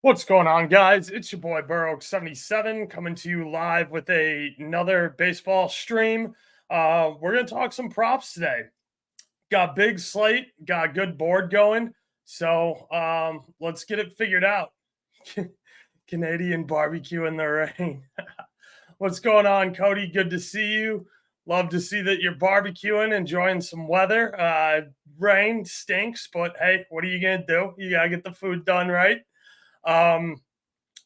What's going on, guys? It's your boy Burroaks77 coming to you live with another baseball stream. We're going to talk some props today. Got a big slate, got a good board going. So let's get it figured out. Canadian barbecue in the rain. What's going on, Cody? Good to see you. Love to see that you're barbecuing, enjoying some weather. Rain stinks, but hey, what are you going to do? You got to get the food done, right?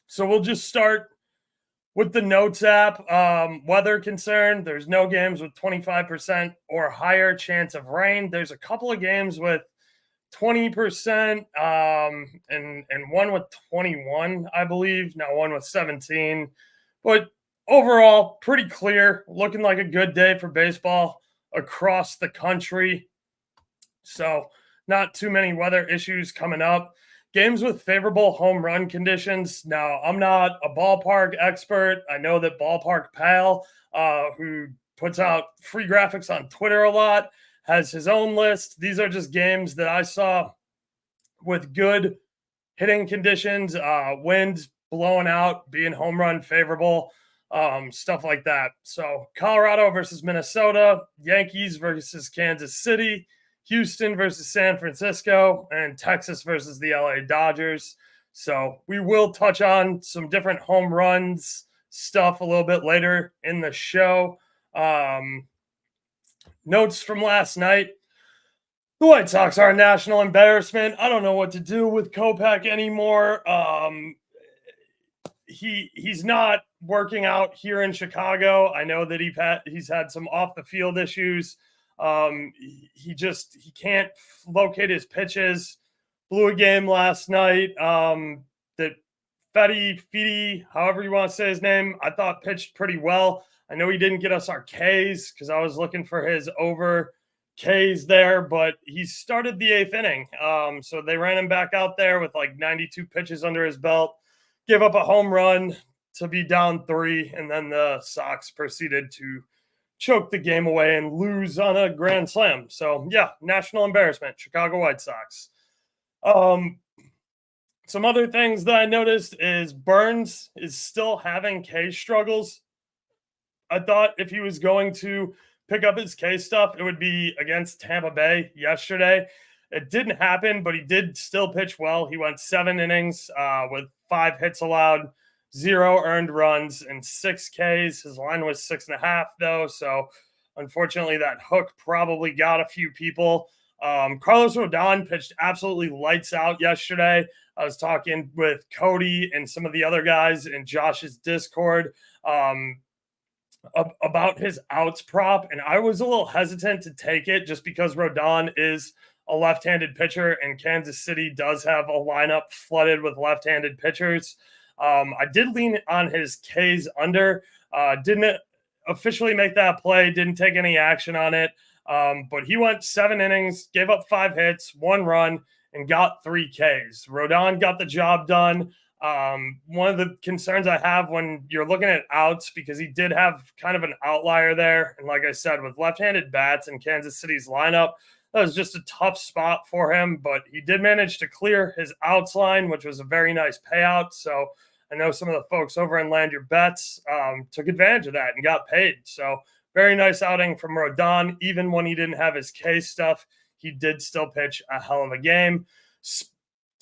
So we'll just start with the Notes app. Weather concern, there's no games with 25% or higher chance of rain. There's a couple of games with 20% and one with 21, I believe. Now one with 17. But overall, pretty clear. Looking like a good day for baseball across the country. So not too many weather issues coming up. Games with favorable home run conditions. Now, I'm not a ballpark expert. I know that Ballpark Pal, who puts out free graphics on Twitter a lot, has his own list. These are just games that I saw with good hitting conditions, wind blowing out, being home run favorable, stuff like that. So Colorado versus Minnesota, Yankees versus Kansas City, Houston versus San Francisco, and Texas versus the LA Dodgers. So we will touch on some different home runs stuff a little bit later in the show. Notes from last night. The White Sox are a national embarrassment. I don't know what to do with Kopech anymore. He's not working out here in Chicago. I know that he's had some off the field issues. He can't locate his pitches. Blew a game last night. That Fedi, however you want to say his name, I thought pitched pretty well. I know he didn't get us our Ks because I was looking for his over Ks there, but he started the 8th inning. So they ran him back out there with like 92 pitches under his belt, gave up a home run to be down 3, and then the Sox proceeded to choke the game away and lose on a grand slam. So yeah, national embarrassment, Chicago White Sox. Some other things that I noticed is Burns is still having K struggles. I thought if he was going to pick up his K stuff, it would be against Tampa Bay yesterday. It didn't happen, but he did still pitch well. He went 7 innings with 5 hits allowed, 0 earned runs, and 6 Ks. His line was 6.5, though. So, unfortunately, that hook probably got a few people. Carlos Rodon pitched absolutely lights out yesterday. I was talking with Cody and some of the other guys in Josh's Discord about his outs prop, and I was a little hesitant to take it just because Rodon is a left-handed pitcher, and Kansas City does have a lineup flooded with left-handed pitchers. I did lean on his Ks under. Didn't officially make that play. Didn't take any action on it. But he went 7 innings, gave up 5 hits, 1 run, and got 3 Ks. Rodon got the job done. One of the concerns I have when you're looking at outs, because he did have kind of an outlier there. And like I said, with left-handed bats in Kansas City's lineup, that was just a tough spot for him, but he did manage to clear his outs line, which was a very nice payout. So I know some of the folks over in Land Your Bets took advantage of that and got paid. So very nice outing from Rodon. Even when he didn't have his K stuff, he did still pitch a hell of a game.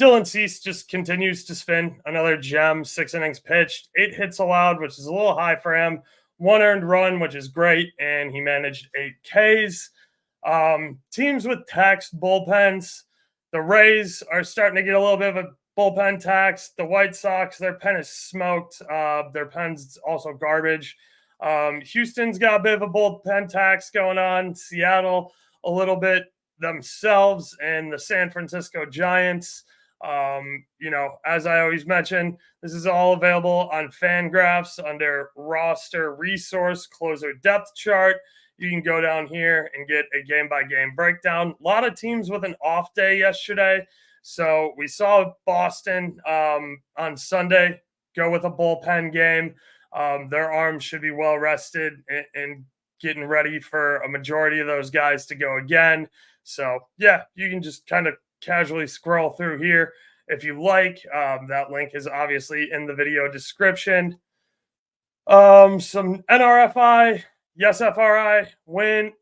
Dylan Cease just continues to spin. Another gem, 6 innings pitched, 8 hits allowed, which is a little high for him. 1 earned run, which is great, and he managed 8 Ks. Teams with taxed bullpens, the Rays are starting to get a little bit of a bullpen tax. The White Sox, their pen is smoked. Their pen's also garbage. Houston's got a bit of a bullpen tax going on. Seattle, a little bit themselves, and the San Francisco Giants. As I always mention, this is all available on Fangraphs under roster resource closer depth chart. You can go down here and get a game-by-game breakdown. A lot of teams with an off day yesterday. So we saw Boston on Sunday go with a bullpen game. Their arms should be well rested and getting ready for a majority of those guys to go again. So, yeah, you can just kind of casually scroll through here if you like. That link is obviously in the video description. Some NRFI, yes, FRI, win,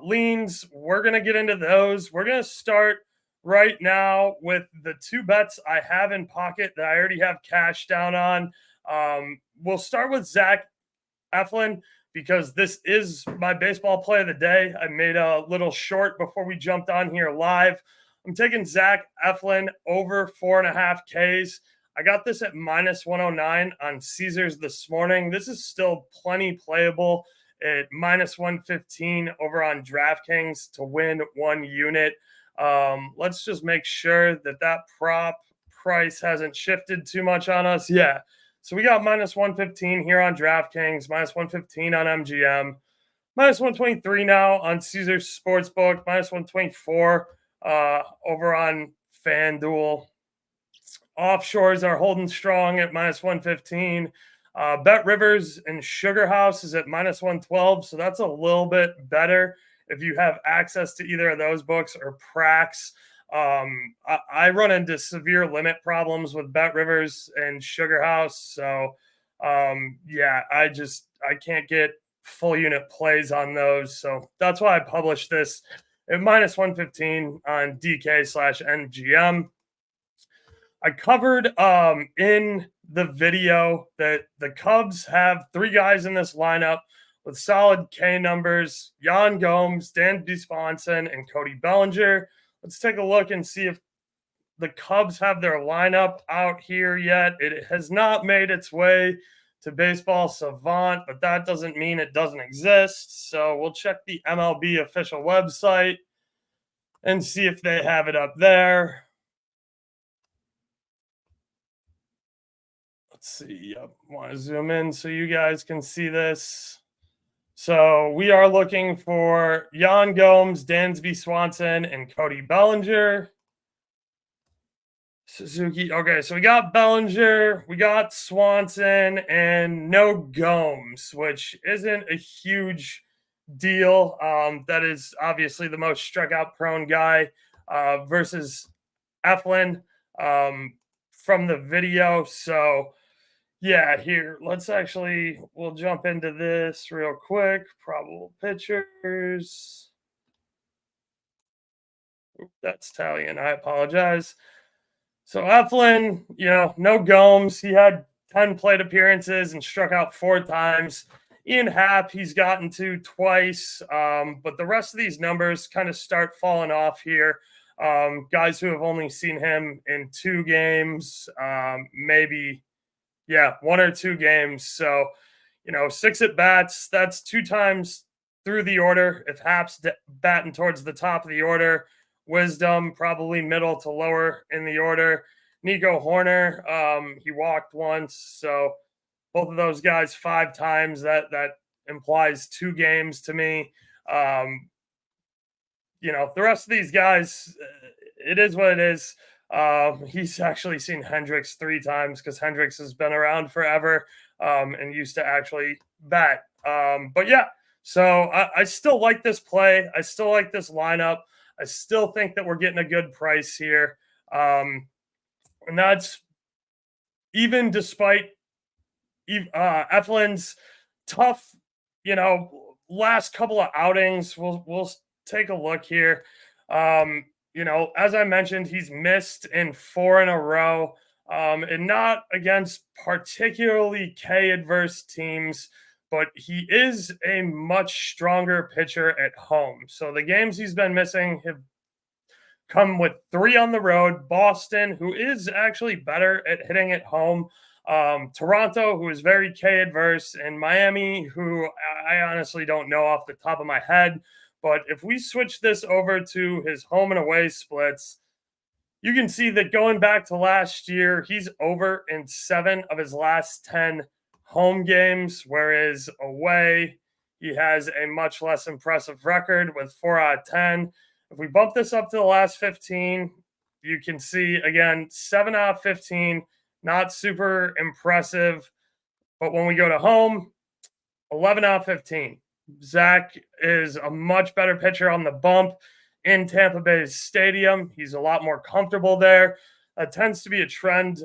leans. We're going to get into those. We're going to start right now with the two bets I have in pocket that I already have cash down on. We'll start with Zach Eflin because this is my baseball play of the day. I made a little short before we jumped on here live. I'm taking Zach Eflin over 4.5 Ks. I got this at minus 109 on Caesars this morning. This is still plenty playable at minus 115 over on DraftKings to win 1 unit. Let's just make sure that that prop price hasn't shifted too much on us. Yeah. So we got minus 115 here on DraftKings, minus 115 on MGM, minus 123 now on Caesars Sportsbook, minus 124 over on FanDuel. Offshores are holding strong at minus 115. Bet Rivers and Sugar House is at minus 112. So that's a little bit better if you have access to either of those books or Prax. I run into severe limit problems with Bet Rivers and Sugar House. So yeah, I can't get full unit plays on those. So that's why I published this at minus 115 on DK/NGM. I covered in the video that the Cubs have 3 guys in this lineup with solid K numbers: Yan Gomes, Dansby Swanson, and Cody Bellinger. Let's take a look and see if the Cubs have their lineup out here yet. It has not made its way to Baseball Savant, but that doesn't mean it doesn't exist. So we'll check the MLB official website and see if they have it up there. Let's see. Yep. Want to zoom in so you guys can see this. So we are looking for Yan Gomes, Dansby Swanson, and Cody Bellinger. Suzuki. Okay, so we got Bellinger, we got Swanson, and no Gomes, which isn't a huge deal. That is obviously the most strikeout-prone guy versus Eflin from the video. So yeah, here, we'll jump into this real quick. Probable pitchers. That's Italian. I apologize. So Eflin, no Gomes. He had 10 plate appearances and struck out 4 times. Ian Happ, he's gotten to twice. But the rest of these numbers kind of start falling off here. Guys who have only seen him in 2 games, maybe 1 or 2 games. So, 6 at bats, that's 2 times through the order. If Happ's batting towards the top of the order, Wisdom probably middle to lower in the order. Nico Horner, he walked once. So both of those guys 5 times. That implies 2 games to me. The rest of these guys, it is what it is. He's actually seen Hendricks 3 times because Hendricks has been around forever and used to actually bat. But yeah, so I still like this play. I still like this lineup. I still think that we're getting a good price here. And that's even despite Eflin's tough, last couple of outings. We'll take a look here. As I mentioned, he's missed in 4 in a row, and not against particularly K-adverse teams, but he is a much stronger pitcher at home. So the games he's been missing have come with 3 on the road: Boston, who is actually better at hitting at home, Toronto, who is very K-adverse, and Miami, who I honestly don't know off the top of my head. But if we switch this over to his home and away splits, you can see that going back to last year, he's over in 7 of his last 10 home games, whereas away, he has a much less impressive record with 4 out of 10. If we bump this up to the last 15, you can see, again, 7 out of 15, not super impressive. But when we go to home, 11 out of 15. Zach is a much better pitcher on the bump in Tampa Bay Stadium. He's a lot more comfortable there. That tends to be a trend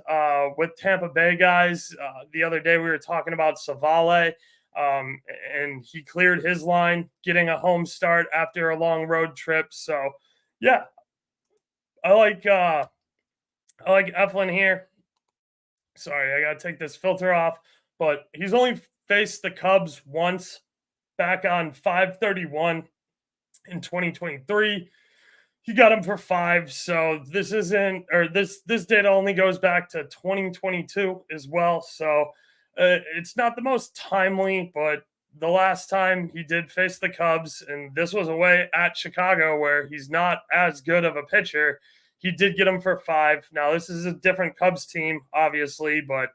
with Tampa Bay guys. The other day we were talking about Savale, and he cleared his line, getting a home start after a long road trip. So, yeah, I like Eflin here. Sorry, I got to take this filter off, but he's only faced the Cubs once back on 5/31 in 2023. He got him for 5, so this isn't, or this data only goes back to 2022 as well. So it's not the most timely, but the last time he did face the Cubs, and this was away at Chicago, where he's not as good of a pitcher, he did get him for 5. Now this is a different Cubs team, obviously, but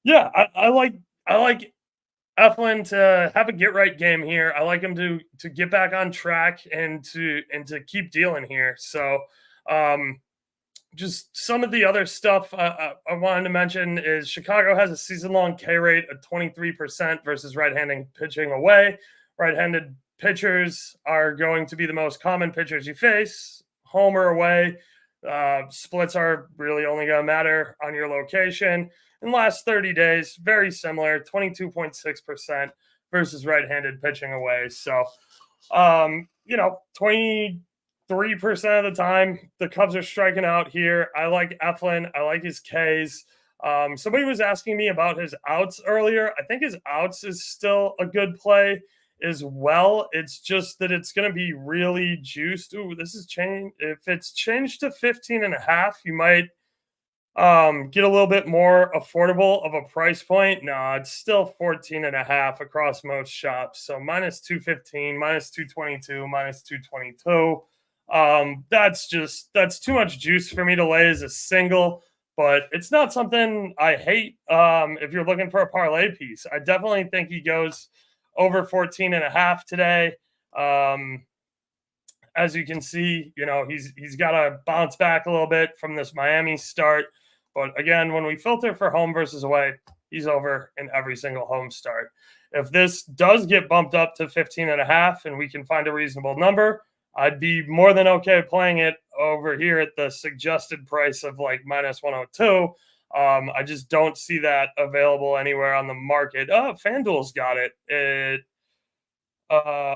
yeah, I like Eflin to have a get right game here. I like him to get back on track and to keep dealing here. So, just some of the other stuff I wanted to mention is Chicago has a season long K rate of 23% versus right-handed pitching away. Right-handed pitchers are going to be the most common pitchers you face, home or away. Splits are really only going to matter on your location. In the last 30 days, very similar, 22.6% versus right-handed pitching away. So, 23% of the time, the Cubs are striking out here. I like Eflin. I like his Ks. Somebody was asking me about his outs earlier. I think his outs is still a good play as well. It's just that it's going to be really juiced. Ooh, this is changed. If it's changed to 15.5, you might get a little bit more affordable of a price point. No, it's still 14.5 across most shops. So minus 215, minus 222, minus 222. That's too much juice for me to lay as a single, but it's not something I hate. If you're looking for a parlay piece, I definitely think he goes over 14.5 today. As you can see, he's got to bounce back a little bit from this Miami start. But again, when we filter for home versus away, he's over in every single home start. If this does get bumped up to 15.5 and we can find a reasonable number, I'd be more than okay playing it over here at the suggested price of like minus 102. I just don't see that available anywhere on the market. Oh, FanDuel's got it at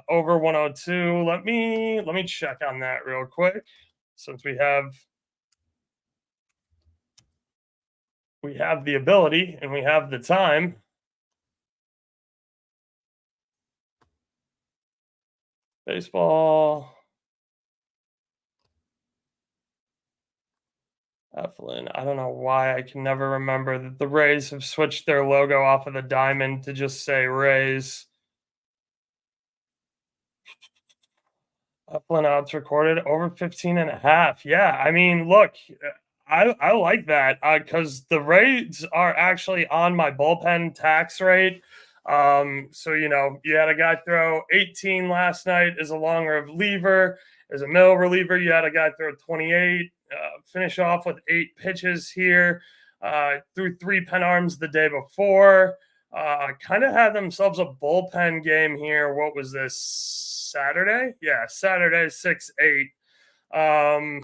over 102. Let me check on that real quick, since we have the ability and we have the time. Baseball. Eflin. I don't know why I can never remember that the Rays have switched their logo off of the diamond to just say Rays. Eflin odds recorded over 15.5. Yeah, I mean, look, I like that because the Rays are actually on my bullpen tax rate. So you had a guy throw 18 last night as a long reliever. As a middle reliever, you had a guy throw 28. Finish off with 8 pitches here. Threw 3 pen arms the day before. Kind of had themselves a bullpen game here. What was this? Saturday? Yeah, Saturday, 6-8.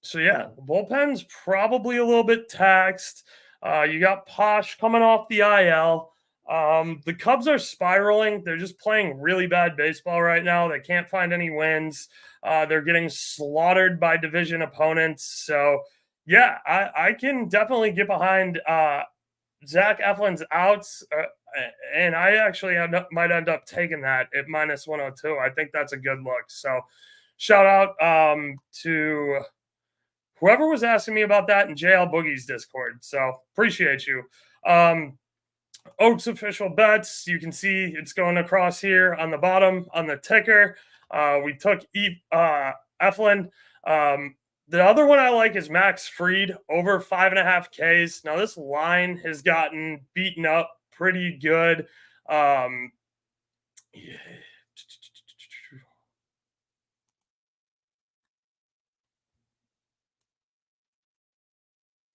So yeah, the bullpen's probably a little bit taxed. You got Posh coming off the IL. The Cubs are spiraling. They're just playing really bad baseball right now. They can't find any wins. They're getting slaughtered by division opponents. So yeah, I can definitely get behind Zach Eflin's outs. And I actually might end up taking that at minus 102. I think that's a good look. So shout out to whoever was asking me about that in JL Boogie's Discord. So appreciate you. Oaks official bets. You can see it's going across here on the bottom on the ticker. We took Eflin. The other one I like is Max Fried over 5.5 Ks. Now this line has gotten beaten up pretty good.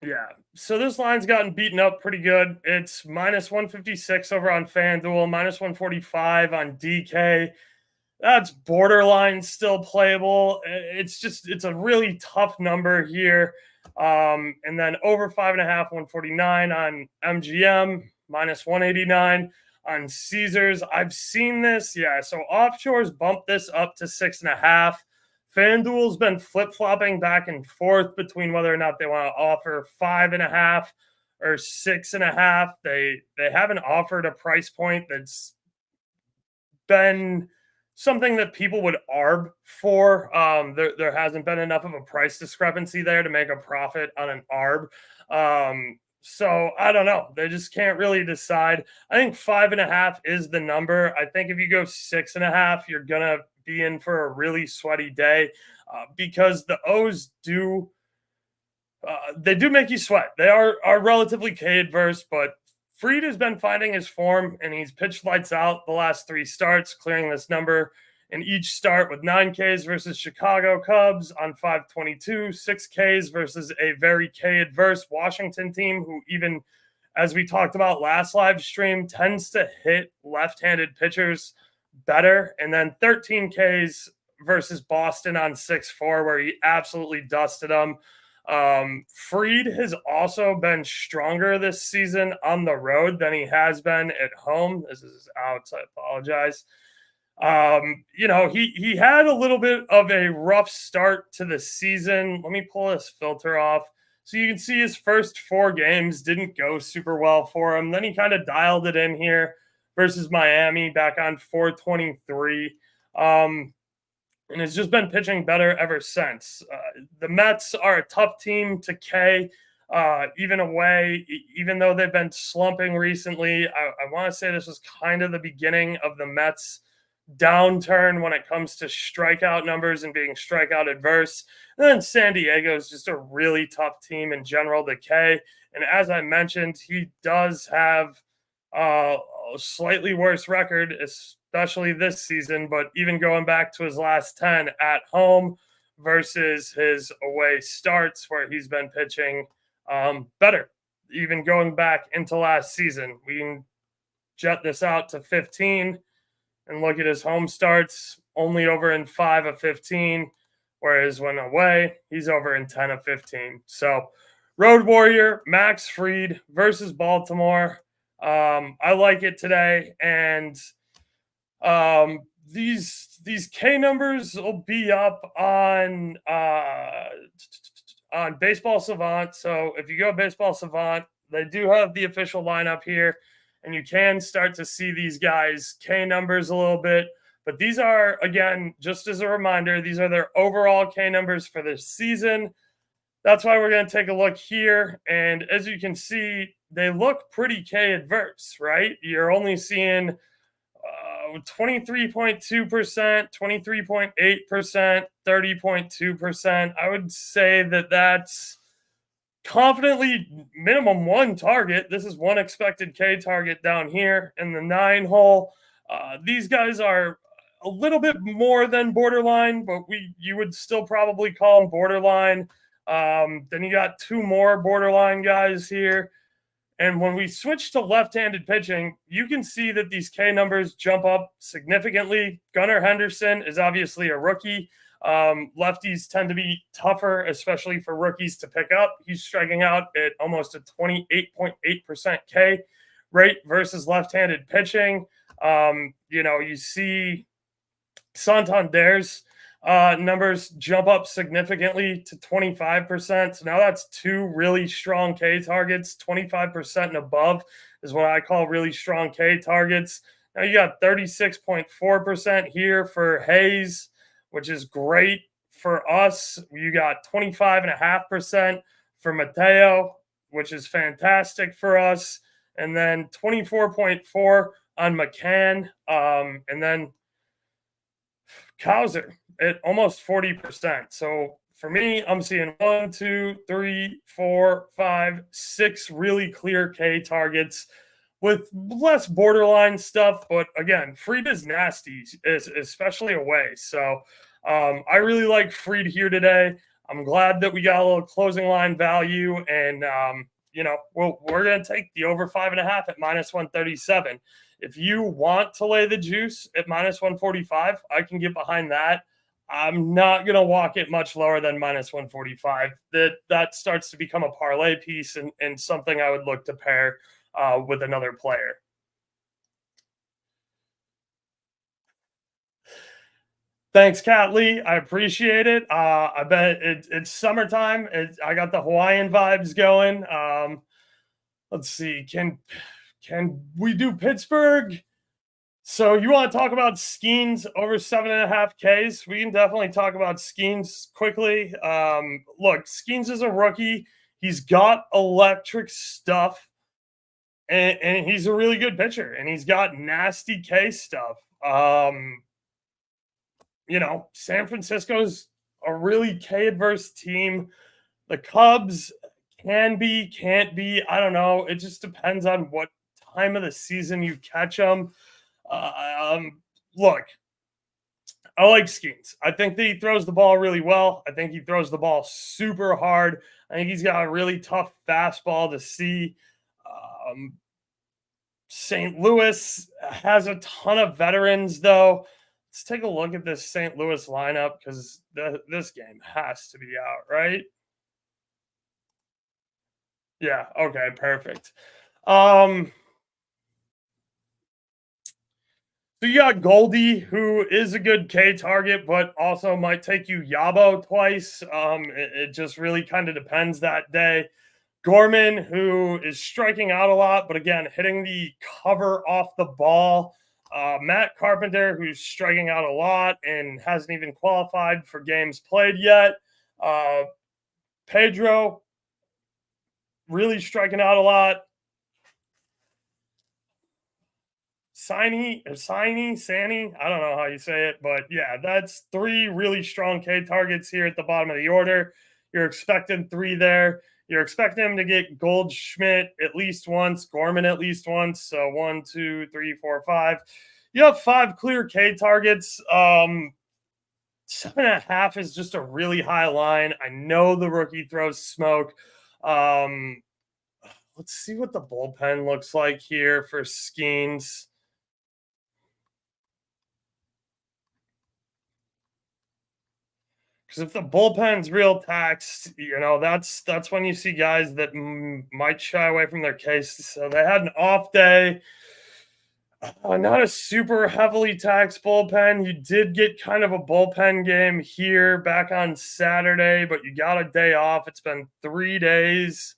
Yeah, so this line's gotten beaten up pretty good. It's minus 156 over on FanDuel, minus 145 on DK. That's borderline still playable. It's a really tough number here. And then over 5.5, 149 on MGM, minus 189 on Caesars. I've seen this. Yeah. So offshores bumped this up to 6.5. FanDuel's been flip-flopping back and forth between whether or not they want to offer 5.5 or 6.5. They haven't offered a price point that's been something that people would arb for. There hasn't been enough of a price discrepancy there to make a profit on an arb. So I don't know. They just can't really decide. I think 5.5 is the number. I think if you go 6.5, you're gonna be in for a really sweaty day because the O's do they do make you sweat. They are relatively K adverse, but Fried has been finding his form, and he's pitched lights out the last 3 starts, clearing this number in each start with 9 Ks versus Chicago Cubs on 522, 6 Ks versus a very K adverse Washington team who, even as we talked about last live stream, tends to hit left-handed pitchers better, and then 13 Ks versus Boston on 6-4 where he absolutely dusted them. Fried has also been stronger this season on the road than he has been at home. This is out, so I apologize. He had a little bit of a rough start to the season. Let me pull this filter off. So you can see his first 4 games didn't go super well for him. Then he kind of dialed it in here versus Miami back on 423. And has just been pitching better ever since. The Mets are a tough team to K, even away, even though they've been slumping recently. I want to say this was kind of the beginning of the Mets downturn when it comes to strikeout numbers and being strikeout adverse. And then San Diego is just a really tough team in general to K. And as I mentioned, he does have a slightly worse record, especially this season, but even going back to his last 10 at home versus his away starts where he's been pitching better, even going back into last season. We can jet this out to 15 and look at his home starts, only over in 5 of 15, whereas when away, he's over in 10 of 15. So Road Warrior, Max Fried versus Baltimore. I like it today, and these K numbers will be up on Baseball Savant. So if you go Baseball Savant, they do have the official lineup here, and you can start to see these guys K numbers a little bit. But these are, again, just as a reminder, these are their overall K numbers for this season. That's why we're going to take a look here. And as you can see, they look pretty K adverse, right? You're only seeing 23.2%, 23.8%, 30.2%. I would say that that's confidently minimum 1 target. This is 1 expected K target down here in the 9 hole. These guys are a little bit more than borderline, but you would still probably call them borderline. Then you got 2 more borderline guys here. And when we switch to left-handed pitching, you can see that these K numbers jump up significantly. Gunnar Henderson is obviously a rookie. Lefties tend to be tougher, especially for rookies to pick up. He's striking out at almost a 28.8% K rate versus left-handed pitching. You see Santander's numbers jump up significantly to 25%. So now that's 2 really strong K targets. 25% and above is what I call really strong K targets. Now you got 36.4% here for Hayes, which is great for us. You got 25.5% for Mateo, which is fantastic for us. And then 24.4 on McCann. And then Cowser at almost 40%. So for me, I'm seeing 1, 2, 3, 4, 5, 6 really clear K targets with less borderline stuff. But again, Fried is nasty, especially away. So I really like Fried here today. I'm glad that we got a little closing line value, and we're going to take the over 5.5 at minus 137. If you want to lay the juice at minus 145, I can get behind that. I'm not going to walk it much lower than minus 145. That starts to become a parlay piece and something I would look to pair with another player. Thanks, Cat Lee. I appreciate it. I bet it's summertime. I got the Hawaiian vibes going. Let's see. Can we do Pittsburgh? So you want to talk about Skeens over 7.5 Ks? We can definitely talk about Skeens quickly. Look, Skeens is a rookie. He's got electric stuff, and he's a really good pitcher, and he's got nasty K stuff. San Francisco's a really K adverse team. The Cubs can't be. I don't know. It just depends on what time of the season you catch them. Look, I like Skeens. I think that he throws the ball really well. I think he throws the ball super hard. I think he's got a really tough fastball to see. St. Louis has a ton of veterans, though. Let's take a look at this St. Louis lineup because this game has to be out, right? Yeah. Okay. Perfect. So you got Goldie, who is a good K target, but also might take you Yabo twice. It just really kind of depends that day. Gorman, who is striking out a lot, but again, hitting the cover off the ball. Matt Carpenter, who's striking out a lot and hasn't even qualified for games played yet. Pedro, really striking out a lot. Sani, I don't know how you say it, but yeah, that's 3 really strong K targets here at the bottom of the order. You're expecting 3 there. You're expecting him to get Goldschmidt at least once, Gorman at least once. So 1, 2, 3, 4, 5. You have 5 clear K targets. 7.5 is just a really high line. I know the rookie throws smoke. Let's see what the bullpen looks like here for Skeens. Because if the bullpen's real taxed, that's when you see guys that might shy away from their case. So they had an off day. Not a super heavily taxed bullpen. You did get kind of a bullpen game here back on Saturday, but you got a day off. It's been 3 days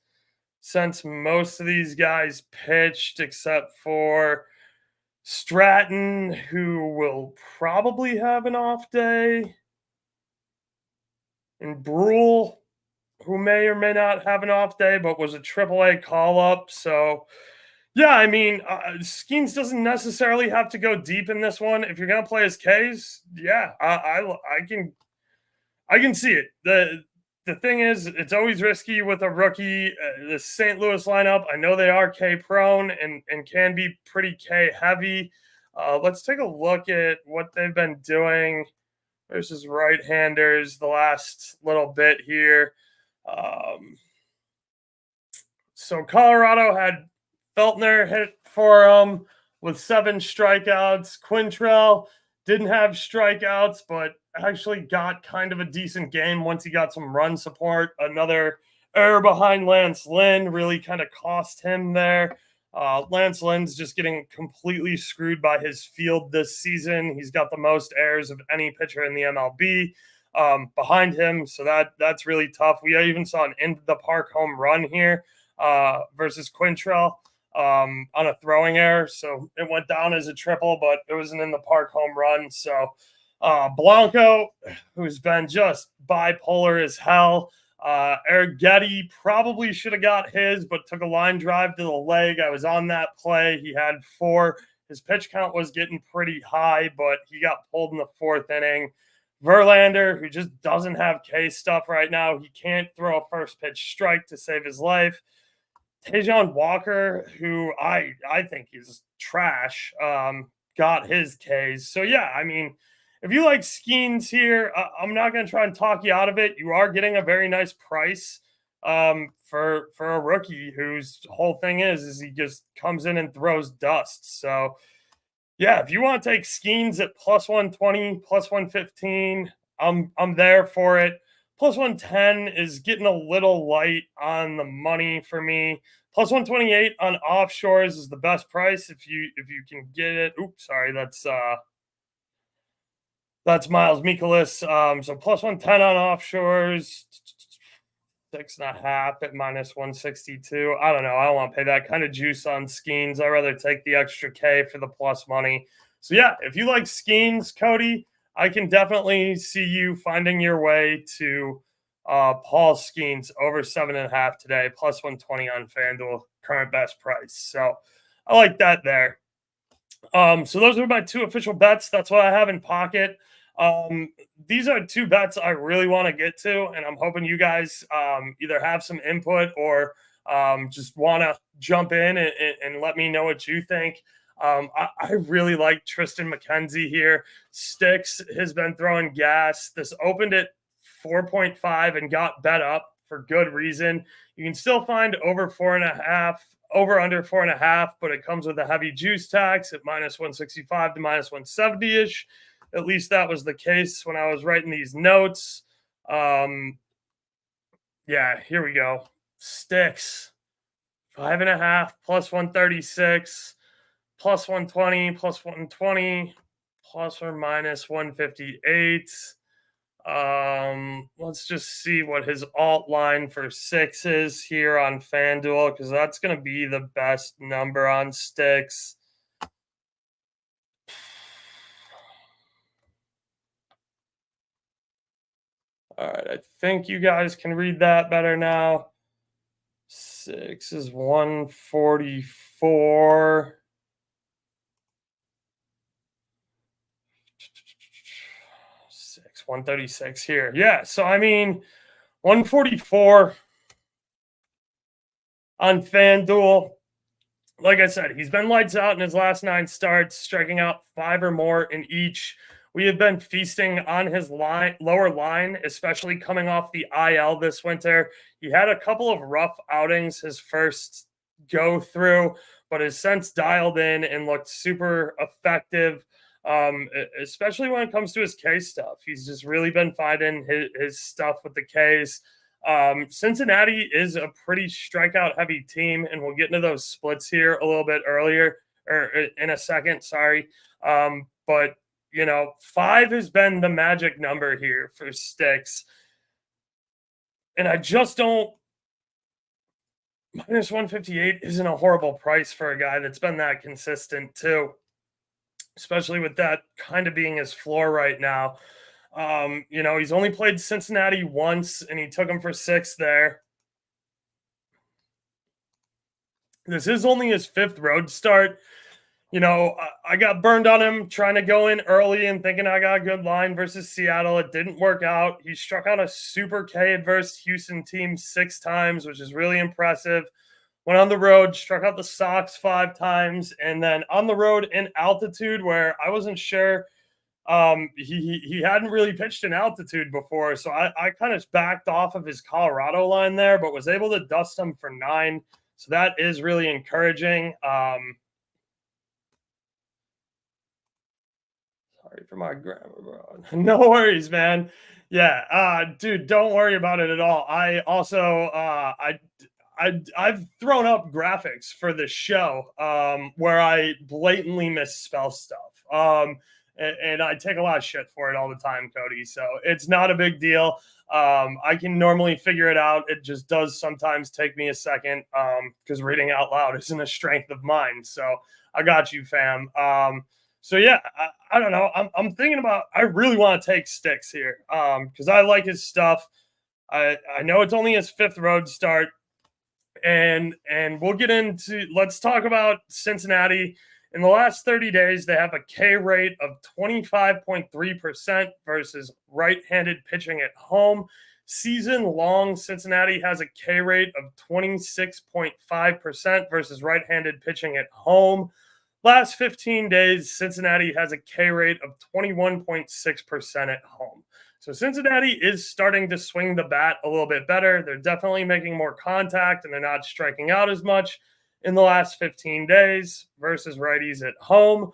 since most of these guys pitched, except for Stratton, who will probably have an off day, and Brule, who may or may not have an off day, but was a AAA call-up. So, yeah, I mean, Skeens doesn't necessarily have to go deep in this one. If you're going to play as Ks, yeah, I can see it. The thing is, it's always risky with a rookie. The St. Louis lineup, I know they are K prone and can be pretty K heavy. Let's take a look at what they've been doing versus right-handers the last little bit here. So Colorado had Feltner hit for him with 7 strikeouts. Quintrell didn't have strikeouts, but actually got kind of a decent game once he got some run support. Another error behind Lance Lynn really kind of cost him there. Lance Lynn's just getting completely screwed by his field this season. He's got the most errors of any pitcher in the MLB behind him, so that's really tough. We even saw an into the park home run here versus Quintrell on a throwing error, so it went down as a triple, but it was an in the park home run. So Blanco, who's been just bipolar as hell. Eric Getty probably should have got his, but took a line drive to the leg. I was on that play. He had 4. His pitch count was getting pretty high, but he got pulled in the 4th inning. Verlander, who just doesn't have K stuff right now. He can't throw a first pitch strike to save his life. Tejon Walker, who I think is trash, got his Ks. So, yeah, I mean, if you like Skeens here, I'm not going to try and talk you out of it. You are getting a very nice price for a rookie whose whole thing is he just comes in and throws dust. So, yeah, if you want to take Skeens at plus 120, plus 115, I'm there for it. Plus 110 is getting a little light on the money for me. Plus 128 on offshores is the best price if you can get it. Oops, sorry, that's Miles Mikolas. So plus 110 on offshores, 6.5 at minus 162. I don't know. I don't want to pay that kind of juice on Skeens. I'd rather take the extra K for the plus money. So yeah, if you like Skeens, Cody, I can definitely see you finding your way to Paul Skeens over 7.5 today, plus 120 on FanDuel, current best price. So I like that there. So those are my two official bets. That's what I have in pocket. These are two bets I really want to get to, and I'm hoping you guys either have some input or just want to jump in and let me know what you think. I really like Tristan McKenzie here. Sticks has been throwing gas. This opened at 4.5 and got bet up for good reason. You can still find over 4.5, over under 4.5, but it comes with a heavy juice tax at minus 165 to minus 170 ish. At least that was the case when I was writing these notes. Yeah, here we go. Sticks 5.5 plus 136 plus 120 plus 120 plus or minus 158. Let's just see what his alt line for 6 is here on FanDuel, because that's going to be the best number on Sticks. All right, I think you guys can read that better now. 6 is 144. 136 here. Yeah, so I mean 144 on FanDuel. Like I said, he's been lights out in his last 9 starts, striking out 5 or more in each. We have been feasting on his lower line, especially coming off the IL this winter. He had a couple of rough outings his first go through, but has since dialed in and looked super effective, especially when it comes to his K stuff. He's just really been finding his stuff with the Ks. Cincinnati is a pretty strikeout heavy team, and we'll get into those splits here a little bit earlier, or in a second, sorry. But 5 has been the magic number here for Sticks. And I just don't, minus 158 isn't a horrible price for a guy that's been that consistent too, especially with that kind of being his floor right now. He's only played Cincinnati once, and he took him for 6 there. This is only his 5th road start. I got burned on him trying to go in early and thinking I got a good line versus Seattle. It didn't work out. He struck out a super K adverse Houston team 6 times, which is really impressive. Went on the road, struck out the Sox 5 times, and then on the road in altitude where I wasn't sure. He hadn't really pitched in altitude before, so I kind of backed off of his Colorado line there, but was able to dust him for 9. So that is really encouraging. Sorry for my grammar, bro. No worries, man. Yeah, dude, don't worry about it at all. I also I've thrown up graphics for the show where I blatantly misspell stuff. And I take a lot of shit for it all the time, Cody. So it's not a big deal. I can normally figure it out. It just does sometimes take me a second because reading out loud isn't a strength of mine. So I got you, fam. So yeah, I don't know. I'm thinking about. I really want to take Sticks here because I like his stuff. I know it's only his 5th road start, and we'll get into. Let's talk about Cincinnati. In the last 30 days, they have a K rate of 25.3% versus right-handed pitching at home. Season long, Cincinnati has a K rate of 26.5% versus right-handed pitching at home. Last 15 days, Cincinnati has a K rate of 21.6% at home. So Cincinnati is starting to swing the bat a little bit better. They're definitely making more contact, and they're not striking out as much in the last 15 days versus righties at home.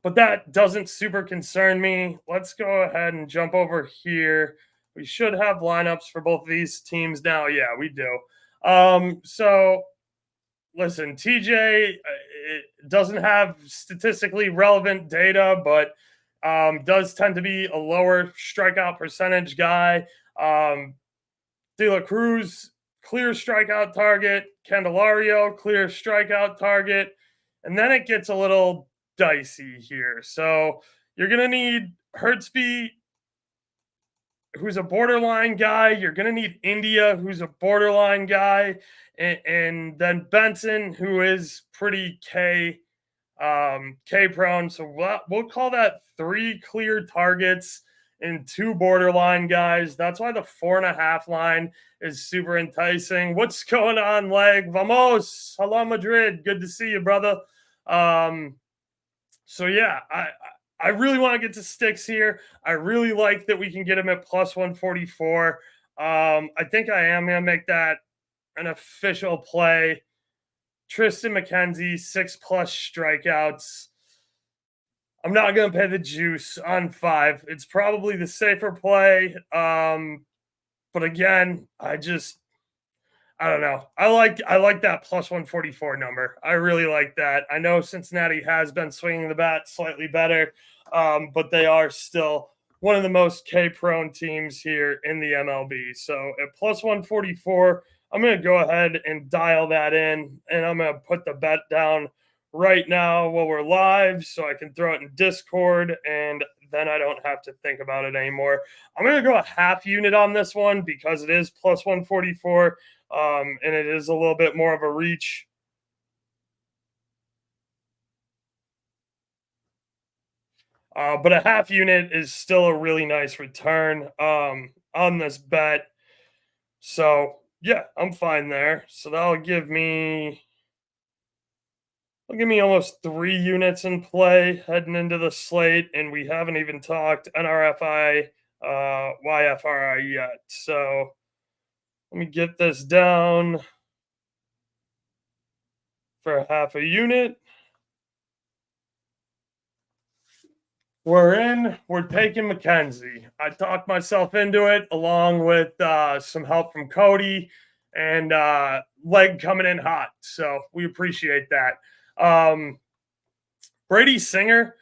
but that doesn't super concern me. Let's go ahead and jump over here. We should have lineups for both of these teams now. Yeah, we do. So listen, TJ it doesn't have statistically relevant data, but does tend to be a lower strikeout percentage guy. De La Cruz, clear strikeout target. Candelario, clear strikeout target. And then it gets a little dicey here. So you're going to need Hertzby, who's a borderline guy. You're going to need India, who's a borderline guy. And then Benson, who is pretty K prone. So we'll call that 3 clear targets and 2 borderline guys. That's why the 4.5 line is super enticing. What's going on, Leg? Vamos. Hello, Madrid. Good to see you, brother. So yeah, I really want to get to sticks here. I really like that we can get him at plus 144. I think I am going to make that an official play. Tristan McKenzie, 6+ strikeouts. I'm not going to pay the juice on 5. It's probably the safer play. But again, I don't know. I like that plus 144 number. I really like that. I know Cincinnati has been swinging the bat slightly better, but they are still one of the most K-prone teams here in the MLB. So at plus 144, I'm going to go ahead and dial that in, and I'm going to put the bet down right now while we're live so I can throw it in Discord, and then I don't have to think about it anymore. I'm going to go a half unit on this one because it is plus 144, and it is a little bit more of a reach. But a half unit is still a really nice return on this bet. So, yeah, I'm fine there. So that'll give me almost 3 units in play heading into the slate, and we haven't even talked NRFI, YRFI yet. So let me get this down for half a unit. We're in. We're taking McKenzie. I talked myself into it along with some help from Cody and Leg coming in hot. So we appreciate that. Brady Singer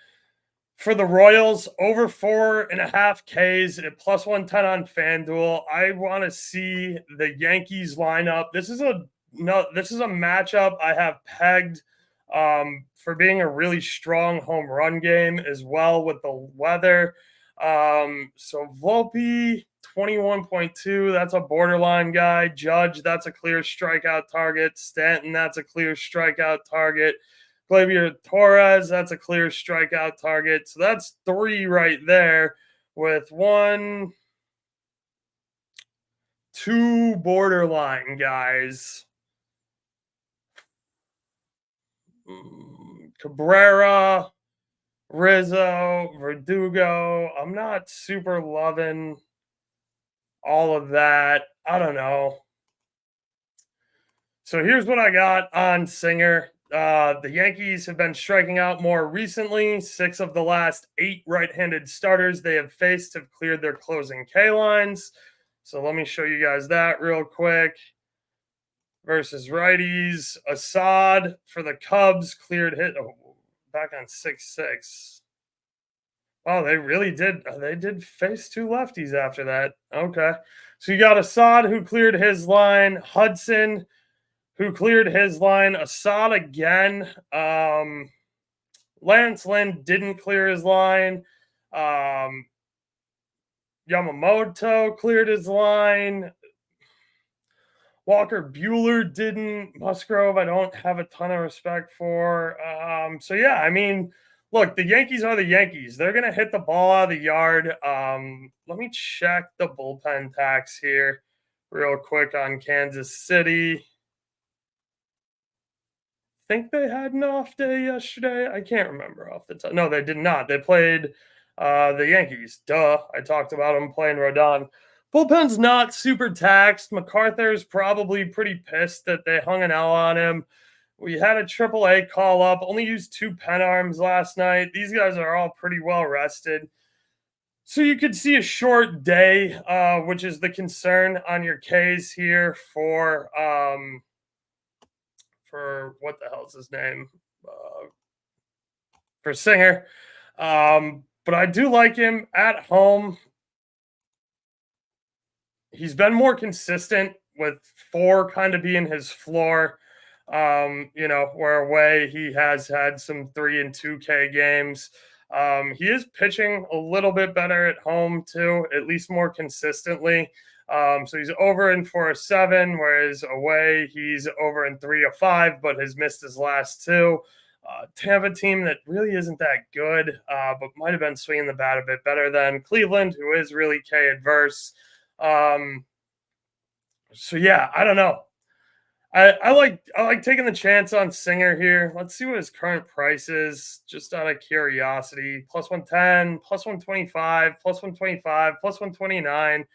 for the Royals, over 4.5 Ks at plus 110 on FanDuel. I want to see the Yankees lineup. This is a matchup I have pegged for being a really strong home run game as well with the weather. So Volpe, 21.2, that's a borderline guy. Judge, that's a clear strikeout target. Stanton, that's a clear strikeout target. Gleyber Torres, that's a clear strikeout target. So that's 3 right there with 1, 2 borderline guys. Cabrera, Rizzo, Verdugo. I'm not super loving all of that. I don't know. So here's what I got on Singer. The Yankees have been striking out more recently. 6 of the last 8 right-handed starters they have faced have cleared their closing K lines. So let me show you guys that real quick. Versus righties, Assad for the Cubs cleared hit back on 6-6. Oh, they really did. They did face 2 lefties after that. Okay. So you got Assad who cleared his line, Hudson who cleared his line, Assad again. Lance Lynn didn't clear his line. Yamamoto cleared his line. Walker Buehler didn't. Musgrove, I don't have a ton of respect for. So, yeah, I mean, look, the Yankees are the Yankees. They're going to hit the ball out of the yard. Let me check the bullpen tax here real quick on Kansas City. I think they had an off day yesterday. I can't remember off the top. No, they did not. They played the Yankees. Duh. I talked about them playing Rodon. Bullpen's not super taxed. MacArthur's probably pretty pissed that they hung an L on him. We had a AAA call up, only used 2 pen arms last night. These guys are all pretty well rested. So you could see a short day, which is the concern on your Ks here for what the hell is his name? For Singer. But I do like him at home. He's been more consistent with 4 kind of being his floor. Where away he has had some 3 and 2K games. He is pitching a little bit better at home too, at least more consistently. So he's over in 4-7, whereas away he's over in 3-5, but has missed his last 2. Tampa team that really isn't that good, but might have been swinging the bat a bit better than Cleveland, who is really K adverse. So yeah, I don't know. I like taking the chance on Singer here. Let's see what his current price is, just out of curiosity. Plus 110, plus 125, plus 125, plus 129.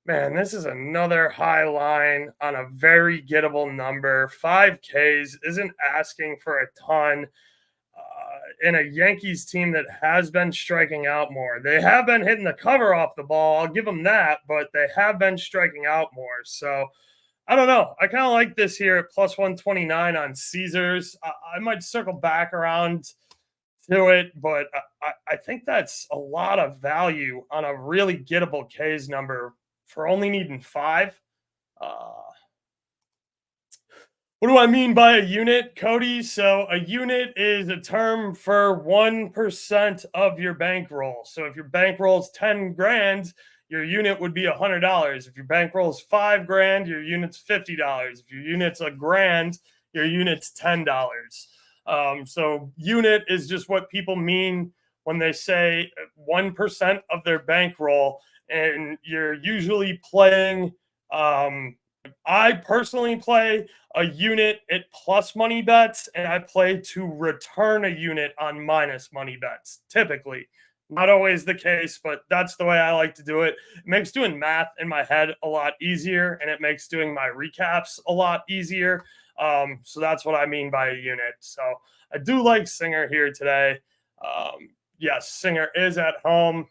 Man, this is another high line on a very gettable number. 5Ks isn't asking for a ton. In a Yankees team that has been striking out more. They have been hitting the cover off the ball. I'll give them that, but they have been striking out more. So I don't know. I kind of like this here at plus 129 on Caesars. I might circle back around to it, but I think that's a lot of value on a really gettable Ks number for only needing 5. What do I mean by a unit, Cody? So a unit is a term for 1% of your bankroll. So if your bankroll is 10 grand, your unit would be $100. If your bankroll is 5 grand, your unit's $50. If your unit's $1,000, your unit's $10. So unit is just what people mean when they say 1% of their bankroll, and you're usually playing. I personally play a unit at plus money bets, and I play to return a unit on minus money bets. Typically, not always the case, but that's the way I like to do it. It makes doing math in my head a lot easier, and it makes doing my recaps a lot easier. So that's what I mean by a unit. So I do like Singer here today. Yes, Singer is at home.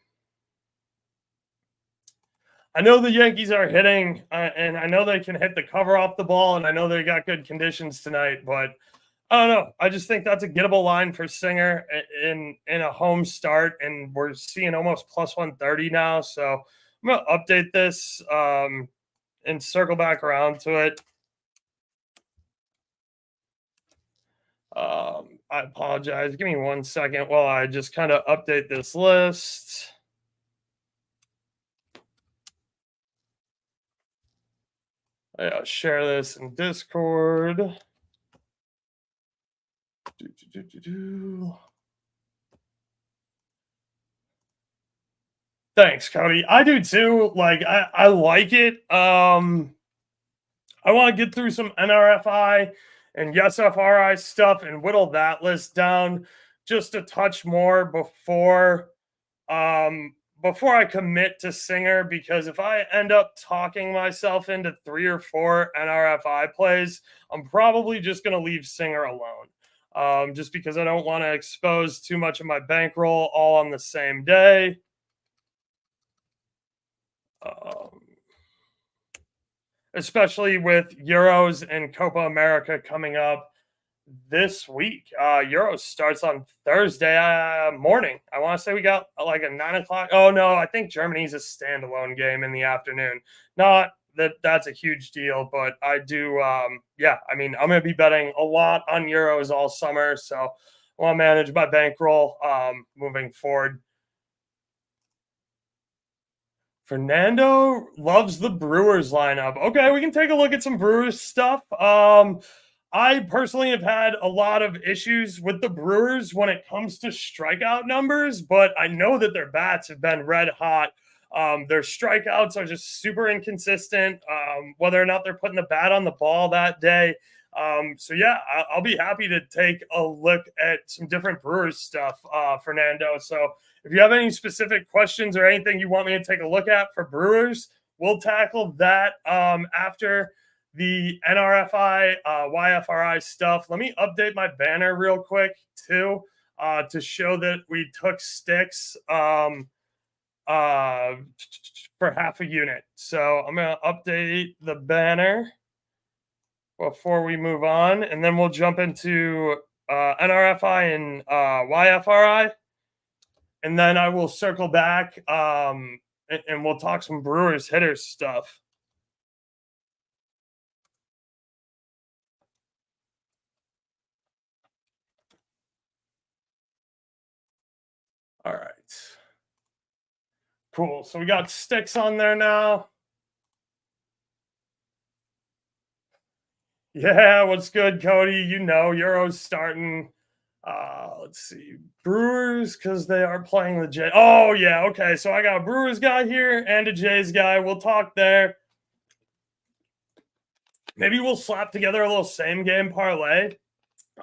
I know the Yankees are hitting, and I know they can hit the cover off the ball, and I know they got good conditions tonight, but I don't know. I just think that's a gettable line for Singer in a home start, and we're seeing almost plus 130 now. So I'm going to update this and circle back around to it. I apologize. Give me 1 second while I just kind of update this list. I'll share this in Discord. Thanks, Cody. I do too. Like, I like it. I want to get through some NRFI and YSFRI stuff and whittle that list down just a touch more before I commit to Singer, because if I end up talking myself into 3 or 4 NRFI plays, I'm probably just going to leave Singer alone, just because I don't want to expose too much of my bankroll all on the same day. Especially with Euros and Copa America coming up this week. Euros starts on Thursday morning. I want to say we got like a 9 o'clock. Oh no, I think Germany's a standalone game in the afternoon. Not that that's a huge deal, but I do. Yeah, I mean, I'm going to be betting a lot on Euros all summer, so I want to manage my bankroll moving forward. Fernando loves the Brewers lineup. Okay, we can take a look at some Brewers stuff. I personally have had a lot of issues with the Brewers when it comes to strikeout numbers, but I know that their bats have been red hot. Their strikeouts are just super inconsistent, whether or not they're putting the bat on the ball that day. So yeah, I'll be happy to take a look at some different Brewers stuff, Fernando. So if you have any specific questions or anything you want me to take a look at for Brewers, we'll tackle that after the NRFI, YFRI stuff. Let me update my banner real quick too, to show that we took sticks for half a unit. So I'm going to update the banner before we move on, and then we'll jump into NRFI and YFRI, and then I will circle back and we'll talk some Brewers hitters stuff. All right. Cool. So we got sticks on there now. Yeah, what's good, Cody? You know, Euro's starting. Let's see, Brewers, because they are playing the Jays. Oh, yeah, okay. So I got a Brewers guy here and a Jays guy. We'll talk there. Maybe we'll slap together a little same game parlay.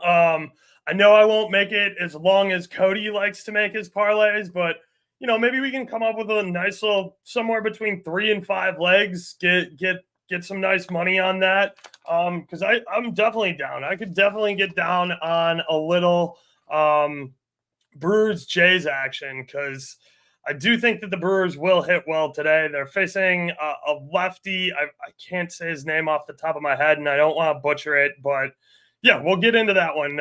I know I won't make it as long as Cody likes to make his parlays, but you know, maybe we can come up with a nice little somewhere between 3 and 5 legs. Get some nice money on that. Because I'm definitely down. I could definitely get down on a little Brewers Jays action, because I do think that the Brewers will hit well today. They're facing a lefty. I can't say his name off the top of my head, and I don't want to butcher it, but yeah, we'll get into that one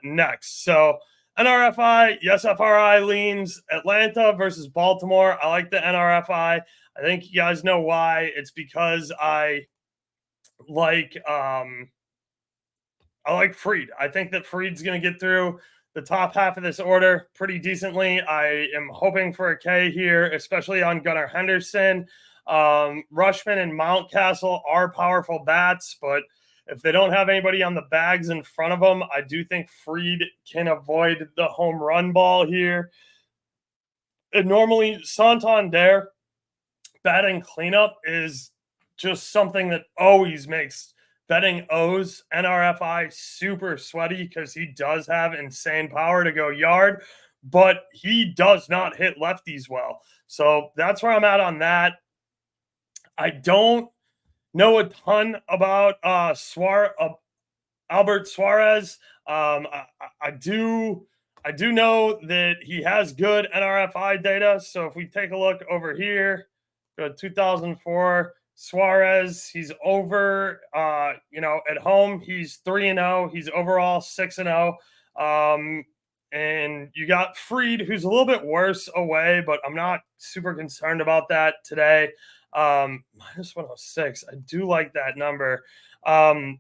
next. So NRFI, yes, FRI leans Atlanta versus Baltimore. I like the NRFI. I think you guys know why. It's because I like Fried. I think that Fried's going to get through the top half of this order pretty decently. I am hoping for a K here, especially on Gunnar Henderson. Rushman and Mountcastle are powerful bats, but if they don't have anybody on the bags in front of them, I do think Fried can avoid the home run ball here. And normally, Santander batting cleanup is just something that always makes betting O's NRFI super sweaty, because he does have insane power to go yard, but he does not hit lefties well. So that's where I'm at on that. I don't know a ton about Albert Suarez. I do know that he has good NRFI data. So if we take a look over here, go to 2004, Suarez, he's over, at home, he's 3-0. He's overall 6-0. And you got Fried, who's a little bit worse away, but I'm not super concerned about that today. Minus 106. I do like that number. The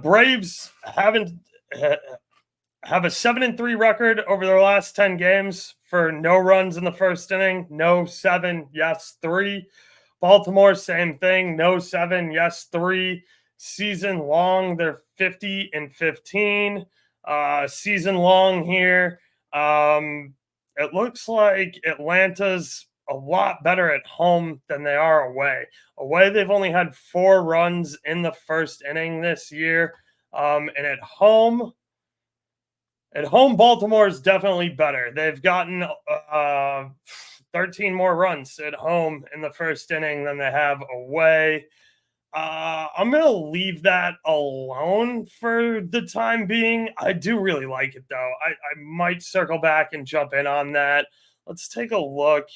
Braves have a 7-3 record over their last 10 games for no runs in the first inning. No 7, yes 3. Baltimore, same thing. No 7, yes 3. Season long, they're 50-15. Season long here. It looks like Atlanta's a lot better at home than they are away. Away, they've only had 4 runs in the first inning this year. And at home, Baltimore is definitely better. They've gotten 13 more runs at home in the first inning than they have away. I'm going to leave that alone for the time being. I do really like it, though. I might circle back and jump in on that. Let's take a look.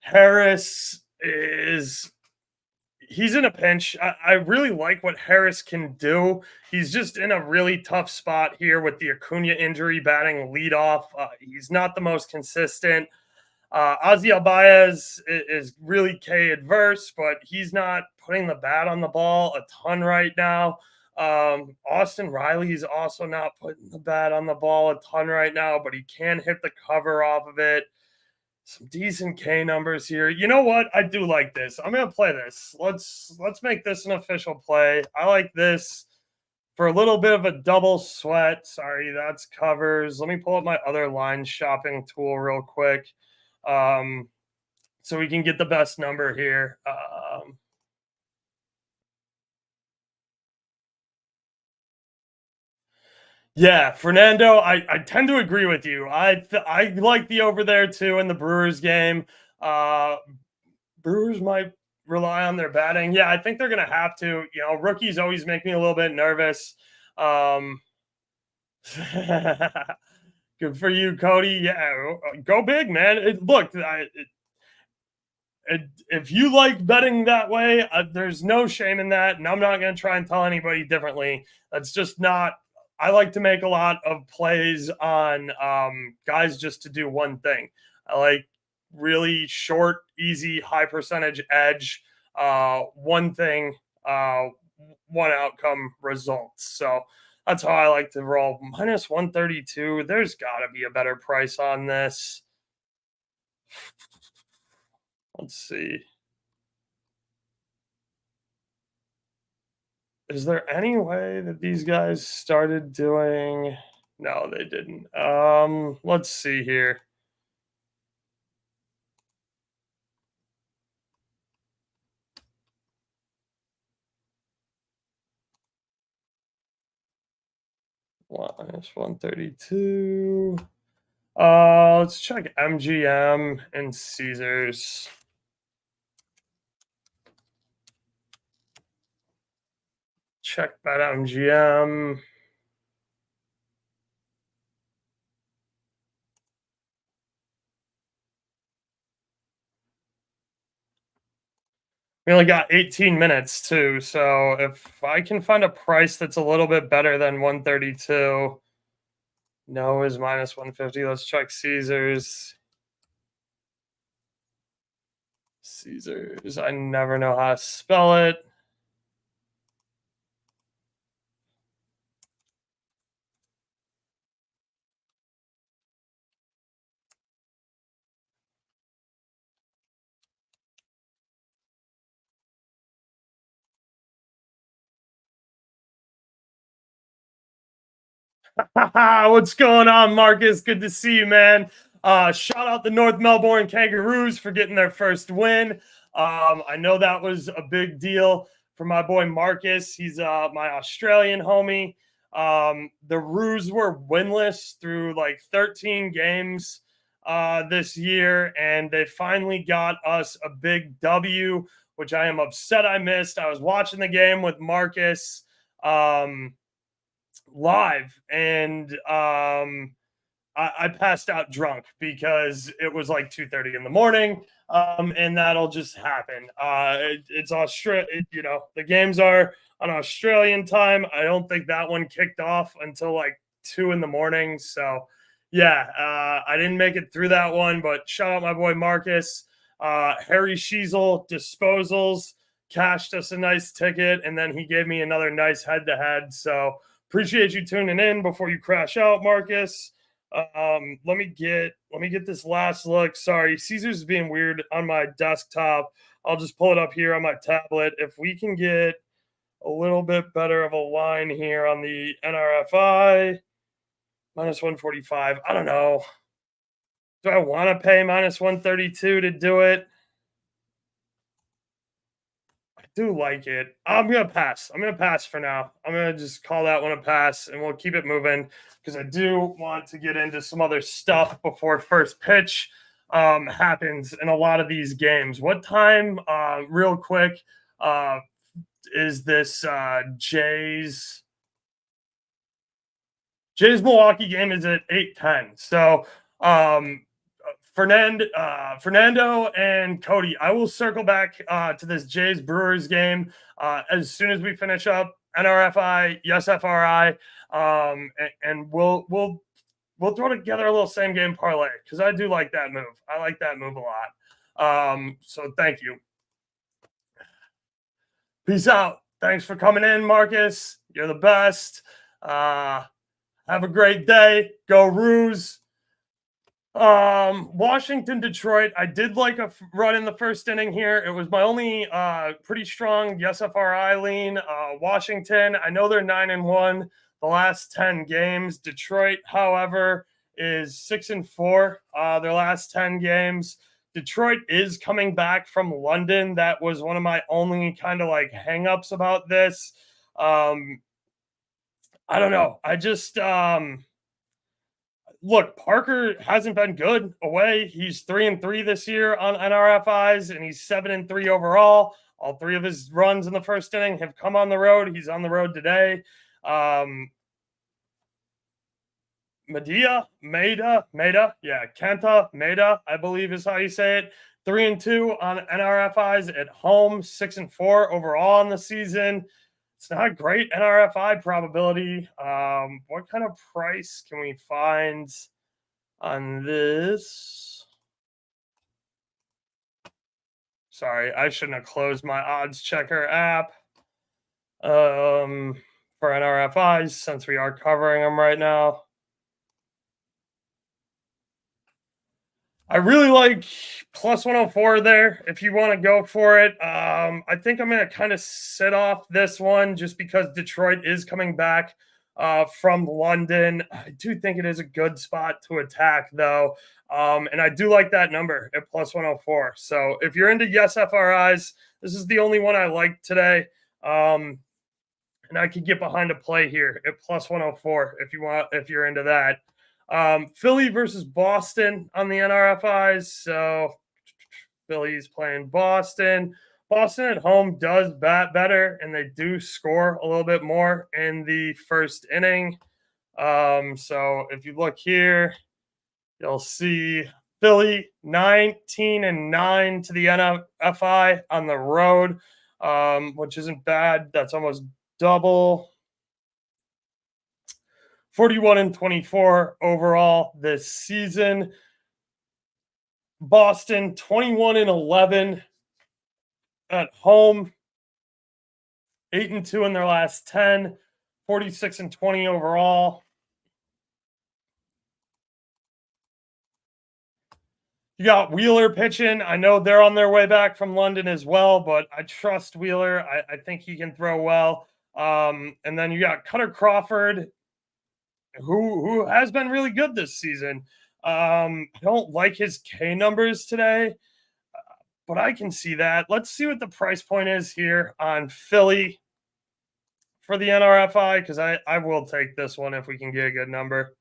Harris he's in a pinch. I really like what Harris can do. He's just in a really tough spot here with the Acuna injury, batting leadoff. He's not the most consistent. Ozzy Albiez is really K adverse, but he's not putting the bat on the ball a ton right now. Austin Riley is also not putting the bat on the ball a ton right now, but he can hit the cover off of it. Some decent K numbers here. You know what? I do like this. I'm going to play this. Let's make this an official play. I like this for a little bit of a double sweat. Sorry, that's covers. Let me pull up my other line shopping tool real quick, so we can get the best number here. Yeah, Fernando, I tend to agree with you. I like the over there too in the Brewers game. Brewers might rely on their batting. Yeah, I think they're going to have to. You know, rookies always make me a little bit nervous. Good for you, Cody. Yeah, go big, man. Look, if you like betting that way, there's no shame in that. And I'm not going to try and tell anybody differently. That's just not. I like to make a lot of plays on guys just to do one thing. I like really short, easy, high percentage edge, one thing, one outcome results. So that's how I like to roll. Minus 132. There's got to be a better price on this. Let's see. Is there any way that these guys started doing? No, they didn't. Let's see here. Minus 132. Let's check MGM and Caesars. Check that MGM. We only got 18 minutes too, so if I can find a price that's a little bit better than 132, no is minus 150. Let's check Caesars. Caesars. I never know how to spell it. What's going on, Marcus? Good to see you, man. Shout out the North Melbourne Kangaroos for getting their first win. I know that was a big deal for my boy Marcus. He's my Australian homie. The Roos were winless through like 13 games this year, and they finally got us a big W, which I am upset I missed. I was watching the game with Marcus live, and I passed out drunk because it was like 2:30 in the morning, and that'll just happen. It's Australia, you know, the games are on Australian time. I don't think that one kicked off until like 2 in the morning. So yeah, I didn't make it through that one, but shout out my boy Marcus. Harry Sheasel Disposals cashed us a nice ticket, and then he gave me another nice head-to-head. So appreciate you tuning in before you crash out, Marcus. Let me get this last look. Sorry, Caesars is being weird on my desktop. I'll just pull it up here on my tablet. If we can get a little bit better of a line here on the NRFI, minus 145. I don't know. Do I want to pay minus 132 to do it? Do like it. I'm gonna pass. I'm gonna pass for now. I'm gonna just call that one a pass, and we'll keep it moving because I do want to get into some other stuff before first pitch happens in a lot of these games. What time? Real quick, is this Jays Milwaukee game is at 8:10. So Fernando and Cody, I will circle back to this Jays Brewers game as soon as we finish up NRFI, YSFRI, and we'll throw together a little same game parlay because I do like that move. I like that move a lot. So thank you. Peace out. Thanks for coming in, Marcus. You're the best. Have a great day. Go Roos. Washington, Detroit. I did like a run in the first inning here. It was my only pretty strong YSFRI lean. Washington, I know they're 9-1 the last 10 games. Detroit, however, is 6-4 their last 10 games. Detroit is coming back from London. That was one of my only kind of like hangups about this. I don't know. I just look, Parker hasn't been good away. He's 3-3 this year on NRFIs, and he's 7-3 overall. All three of his runs in the first inning have come on the road. He's on the road today. Kenta Maeda, I believe is how you say it. 3-2 on NRFIs at home, 6-4 overall in the season. It's not a great NRFI probability. What kind of price can we find on this? Sorry, I shouldn't have closed my odds checker app for NRFIs since we are covering them right now. I really like plus 104 there if you want to go for it. I think I'm going to kind of sit off this one just because Detroit is coming back from London. I do think it is a good spot to attack, though. And I do like that number at plus 104. So if you're into yes FRIs, this is the only one I like today. And I could get behind a play here at plus 104 if you're into that. Philly versus Boston on the NRFIs. So Philly's playing Boston. Boston at home does bat better, and they do score a little bit more in the first inning. So if you look here, you'll see Philly 19-9 to the NRFI on the road, which isn't bad. That's almost double. 41-24 overall this season. Boston 21-11 at home, 8-2 in their last 10, 46-20 overall. You got Wheeler pitching. I know they're on their way back from London as well, but I trust Wheeler. I think he can throw well. And then you got Cutter Crawford, who has been really good this season. I don't like his K numbers today, but I can see that. Let's see what the price point is here on Philly for the NRFI, because I will take this one if we can get a good number.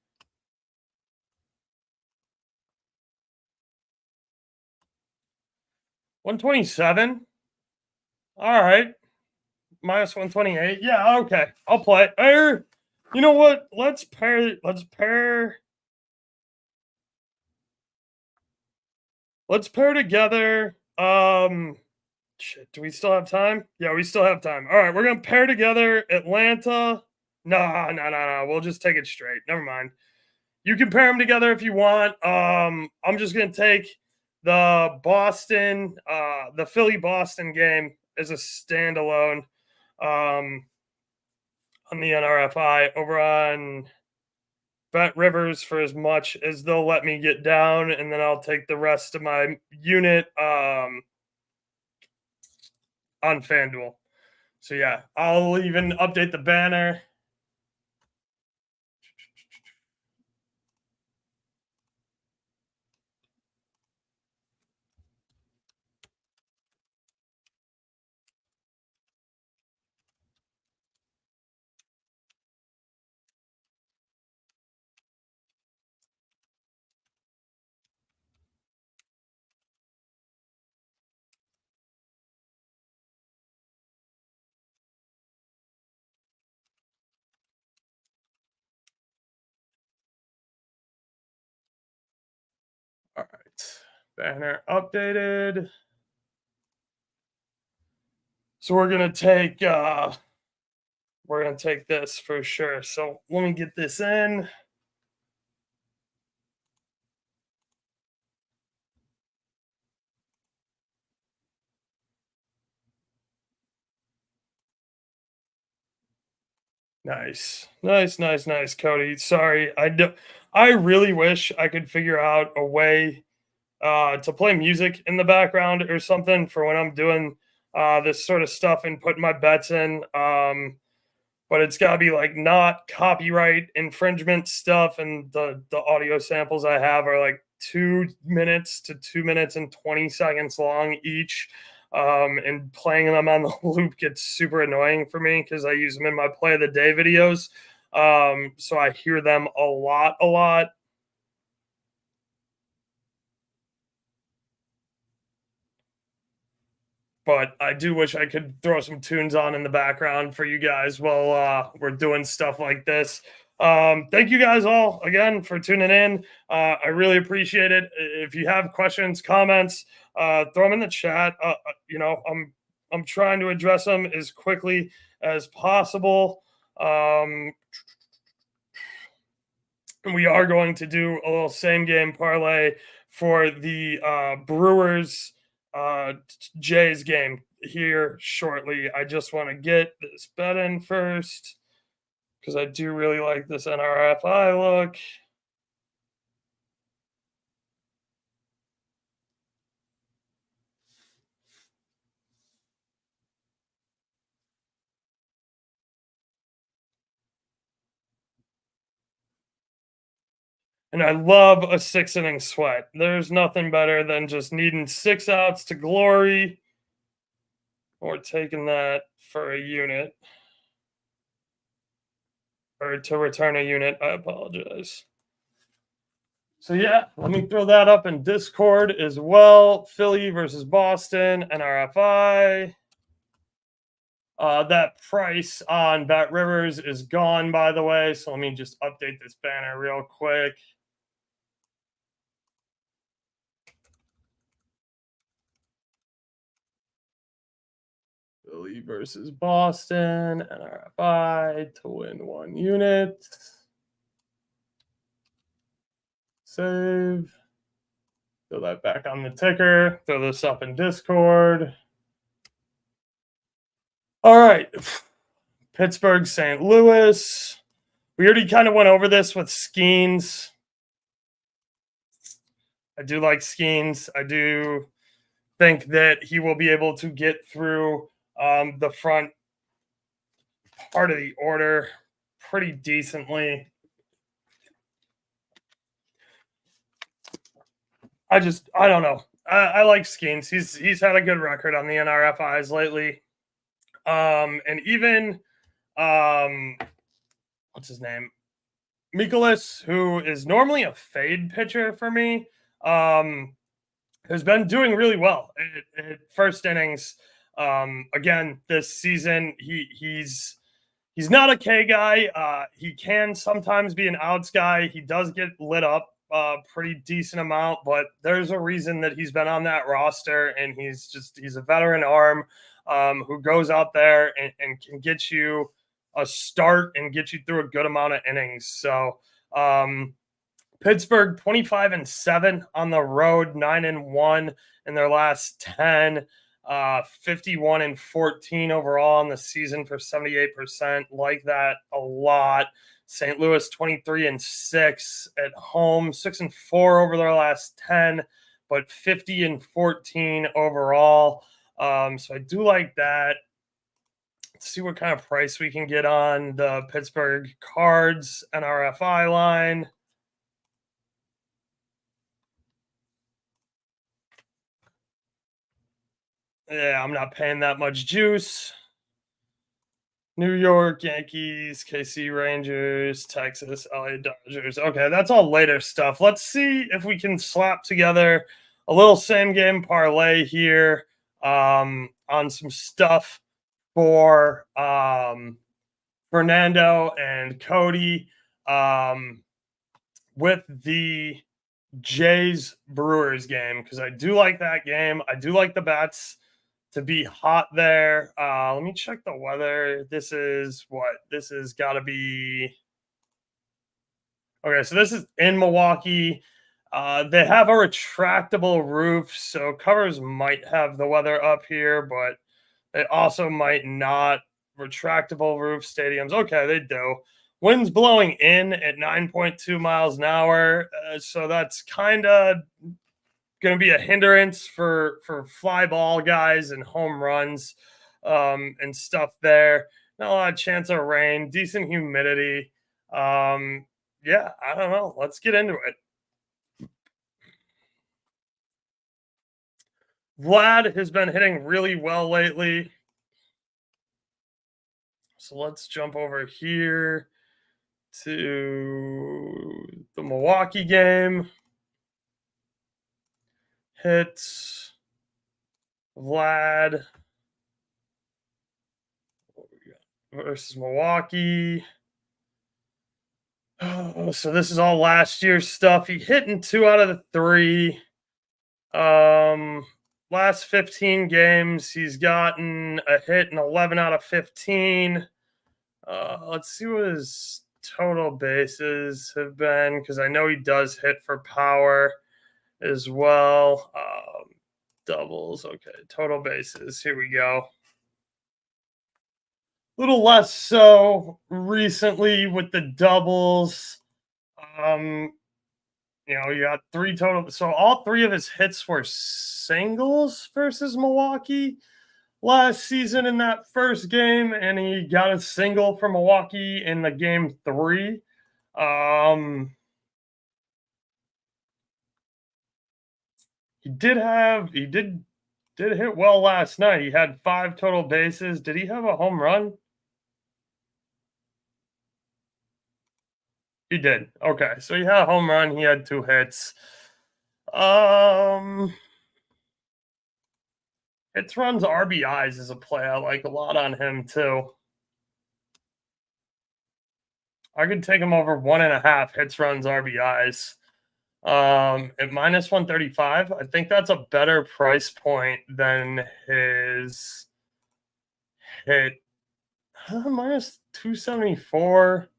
$127. All right. Minus 128. Yeah, okay. I'll play. You know what? Let's pair together. Shit, do we still have time? Yeah, we still have time. All right, we're gonna pair together Atlanta. No. We'll just take it straight. Never mind. You can pair them together if you want. I'm just gonna take the Philly Boston game as a standalone. On the NRFI over on Bet Rivers for as much as they'll let me get down, and then I'll take the rest of my unit on FanDuel. So yeah, I'll even update the banner. All right, banner updated. So we're gonna take this for sure. So let me get this in. Nice, Cody. Sorry, I really wish I could figure out a way to play music in the background or something for when I'm doing this sort of stuff and putting my bets in. But it's got to be like not copyright infringement stuff, and the audio samples I have are like 2 minutes to 2 minutes and 20 seconds long each. And playing them on the loop gets super annoying for me because I use them in my play of the day videos. So I hear them a lot. but I do wish I could throw some tunes on in the background for you guys while we're doing stuff like this. Thank you guys all again for tuning in. I really appreciate it. If you have questions, comments, throw them in the chat. I'm trying to address them as quickly as possible. We are going to do a little same game parlay for the Brewers Jays game here shortly. I just want to get this bet in first because I do really like this NRFI look. And I love a 6 inning sweat. There's nothing better than just needing 6 outs to glory or taking that for a unit or to return a unit. I apologize. So yeah, let me throw that up in Discord as well. Philly versus Boston, NRFI. That price on Bet Rivers is gone, by the way. So let me just update this banner real quick. Philly versus Boston, NRFI to win 1 unit. Save. Throw that back on the ticker. Throw this up in Discord. All right. Pittsburgh, St. Louis. We already kind of went over this with Skeens. I do like Skeens. I do think that he will be able to get through the front part of the order pretty decently. I don't know. I like Skeens. He's had a good record on the NRFIs lately. And even what's his name? Mikolas, who is normally a fade pitcher for me, has been doing really well at first innings. Again, this season, he's not a K guy. He can sometimes be an outs guy. He does get lit up a pretty decent amount, but there's a reason that he's been on that roster, and he's a veteran arm who goes out there and can get you a start and get you through a good amount of innings. So Pittsburgh 25-7 on the road, 9-1 in their last 10, 51-14 overall on the season for 78%. Like that a lot. St. Louis 23-6 at home, 6-4 over their last 10, but 50-14 overall. So I do like that. Let's see what kind of price we can get on the Pittsburgh Cards NRFI line. Yeah, I'm not paying that much juice. New York Yankees, KC Rangers, Texas, LA Dodgers. Okay, that's all later stuff. Let's see if we can slap together a little same game parlay here on some stuff for Fernando and Cody with the Jays Brewers game, because I do like that game. I do like the bats to be hot there. Let me check the weather. This is got to be okay. So this is in Milwaukee. They have a retractable roof, so covers might have the weather up here, but they also might not. Retractable roof stadiums. Okay, they do. Winds blowing in at 9.2 miles an hour. So that's kind of going to be a hindrance for fly ball guys and home runs and stuff there. Not a lot of chance of rain, decent humidity. Yeah, I don't know. Let's get into it. Vlad has been hitting really well lately. So let's jump over here to the Milwaukee game. Hits. Vlad versus Milwaukee. Oh, so this is all last year's stuff. He hit in 2 out of the 3. Last 15 games, he's gotten a hit in 11 out of 15. Let's see what his total bases have been, because I know he does hit for power as well. Doubles, okay. Total bases, here we go. Little less so recently with the doubles. You got 3 total. So all 3 of his hits were singles versus Milwaukee last season in that first game, and he got a single for Milwaukee in the game 3. He did hit well last night. He had 5 total bases. Did he have a home run? He did. Okay, so he had a home run. He had 2 hits. Hits, runs, RBIs is a play I like a lot on him too. I could take him over 1.5 hits, runs, RBIs. At minus 135, I think that's a better price point than his hit. Minus 274.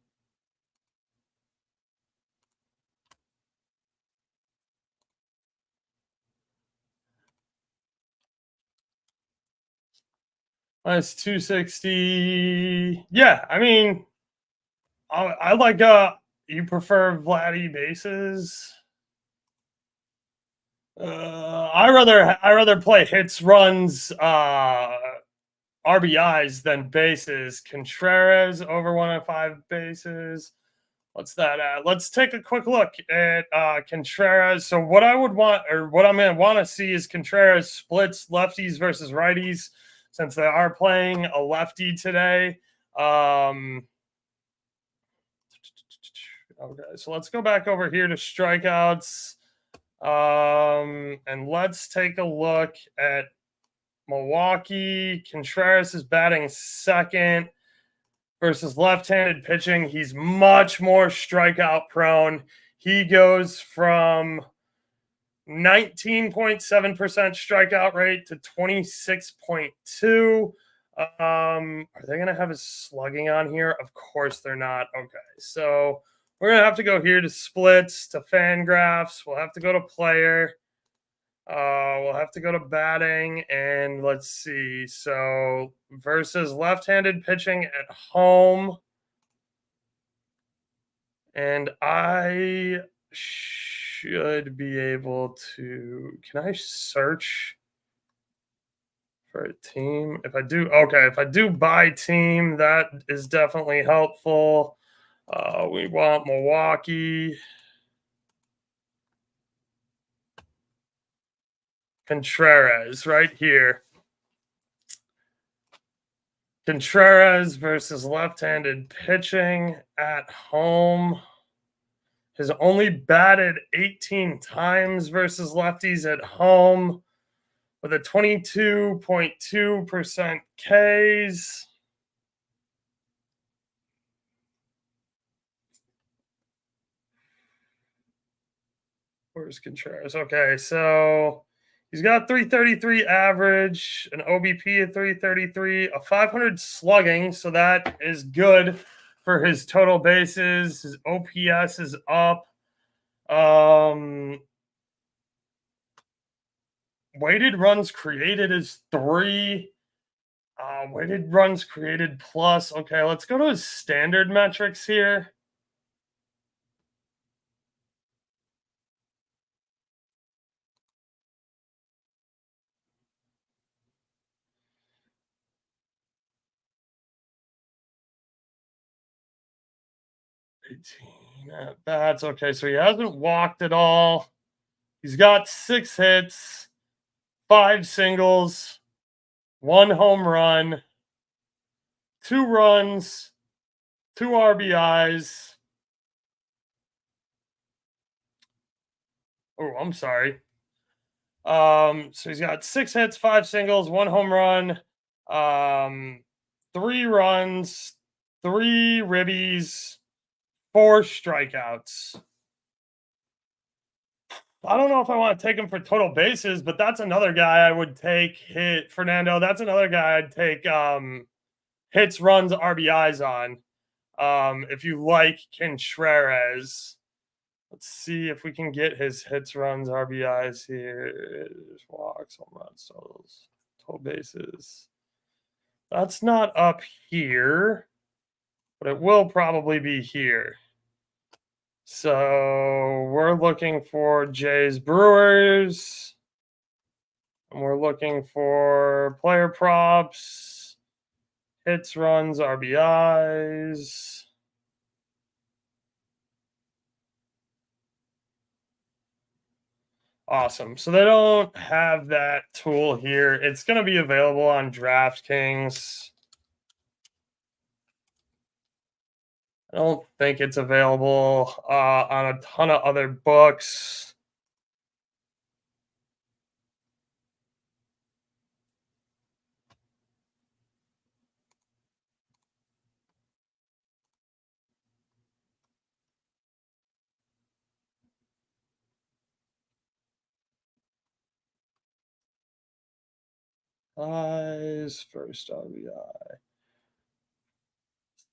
Minus 260. Yeah, I mean, I like you prefer Vladdy bases. I rather play hits, runs, RBIs than bases. Contreras over 105 bases. What's that at? Let's take a quick look at Contreras. So what I would want, or what I'm going to want to see, is Contreras splits lefties versus righties, since they are playing a lefty today. Okay, so let's go back over here to strikeouts. And let's take a look at Milwaukee. Contreras is batting second versus left-handed pitching. He's much more strikeout prone. He goes from 19.7% strikeout rate to 26.2. Are they going to have his slugging on here? Of course they're not. Okay, so we're going to have to go here to splits, to fan graphs. We'll have to go to player. We'll have to go to batting, and let's see. So versus left-handed pitching at home. And I should be able to, can I search for a team? If I do, okay, if I do by team, that is definitely helpful. We want Milwaukee. Contreras right here. Contreras versus left-handed pitching at home. Has only batted 18 times versus lefties at home, with a 22.2% Ks. Where's Contreras? Okay, so he's got 333 average, an OBP of 333, a 500 slugging, so that is good for his total bases. His OPS is up. Weighted runs created is 3. Weighted runs created plus. Okay, let's go to his standard metrics here. That's okay. So he hasn't walked at all. He's got 6 hits, 5 singles, 1 home run, 2 runs, 2 RBIs. Oh, I'm sorry. So he's got 6 hits, 5 singles, 1 home run, 3 runs, 3 ribbies, 4 strikeouts. I don't know if I want to take him for total bases, but that's another guy I would take. Fernando. That's another guy I'd take hits, runs, RBIs on. If you like Contreras. Let's see if we can get his hits, runs, RBIs here. Walks, home runs, total bases. That's not up here, but it will probably be here. So we're looking for Jays Brewers. And we're looking for player props, hits, runs, RBIs. Awesome. So they don't have that tool here. It's going to be available on DraftKings. I don't think it's available on a ton of other books. First RBI.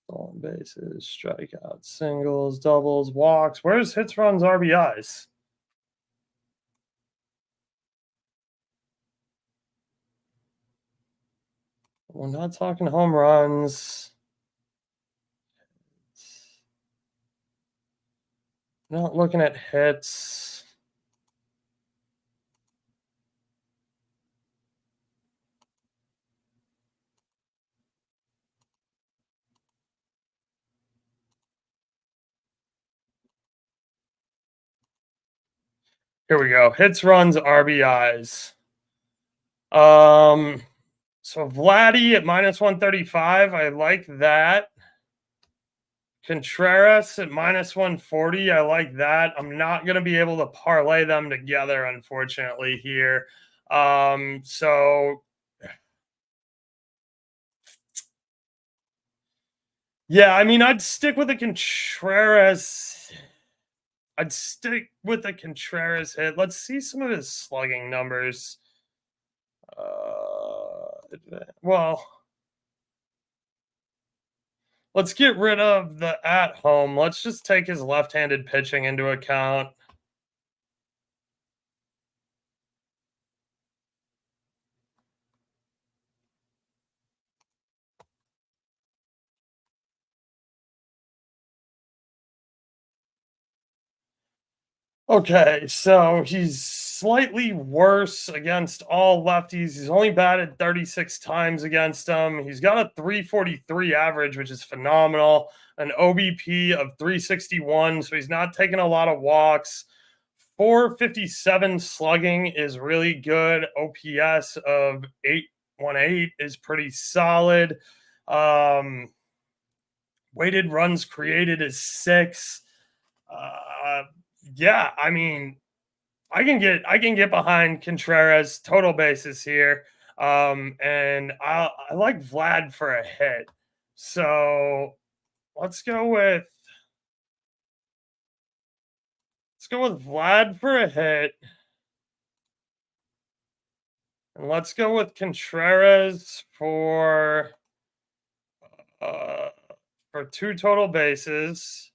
Stolen bases, strikeouts, singles, doubles, walks. Where's hits, runs, RBIs? We're not talking home runs. Not looking at hits. Here we go. Hits, runs, RBIs. So Vladdy at minus 135. I like that. Contreras at minus 140. I like that. I'm not going to be able to parlay them together, unfortunately, here. So yeah, I mean, I'd stick with the Contreras. I'd stick with the Contreras hit. Let's see some of his slugging numbers. Well, let's get rid of the at home. Let's just take his left-handed pitching into account. Okay, so he's slightly worse against all lefties. He's only batted 36 times against them. He's got a 343 average, which is phenomenal, an OBP of 361, so he's not taking a lot of walks. 457 slugging is really good. OPS of 818 is pretty solid. Weighted runs created is 6. Yeah, I mean, I can get behind Contreras total bases here. And I like Vlad for a hit. So let's go with Vlad for a hit. And let's go with Contreras for 2 total bases.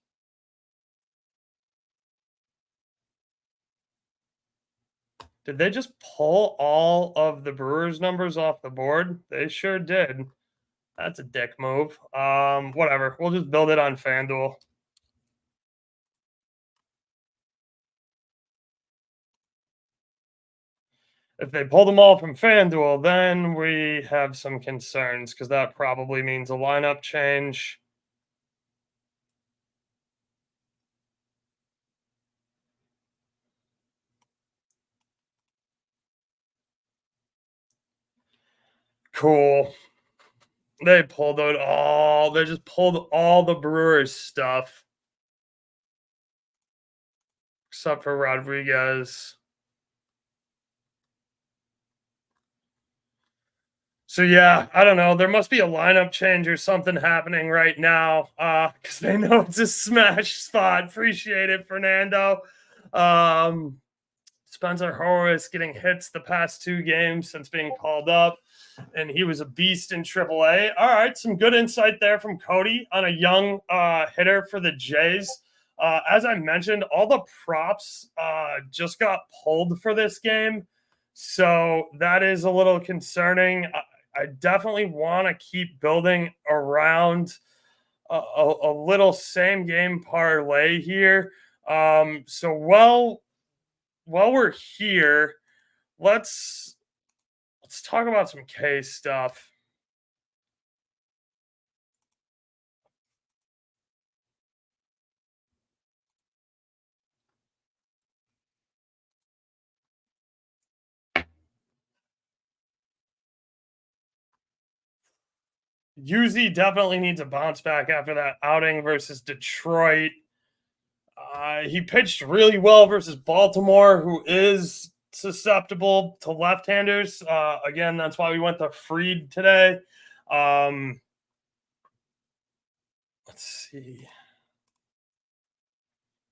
Did they just pull all of the Brewers numbers off the board? They sure did. That's a dick move. Whatever. We'll just build it on FanDuel. If they pull them all from FanDuel, then we have some concerns because that probably means a lineup change. Cool. They pulled out all. They just pulled all the Brewers stuff, except for Rodriguez. So yeah, I don't know. There must be a lineup change or something happening right now, because they know it's a smash spot. Appreciate it, Fernando. Um, Spencer Horwitz getting hits the past 2 games since being called up, and he was a beast in AAA. All right, some good insight there from Cody on a young hitter for the Jays. As I mentioned, all the props just got pulled for this game, so that is a little concerning. I definitely want to keep building around a little same game parlay here. So while we're here, let's talk about some K stuff. Yuzi definitely needs a bounce back after that outing versus Detroit. He pitched really well versus Baltimore, who is susceptible to left-handers. Again, that's why we went to Fried today. Let's see.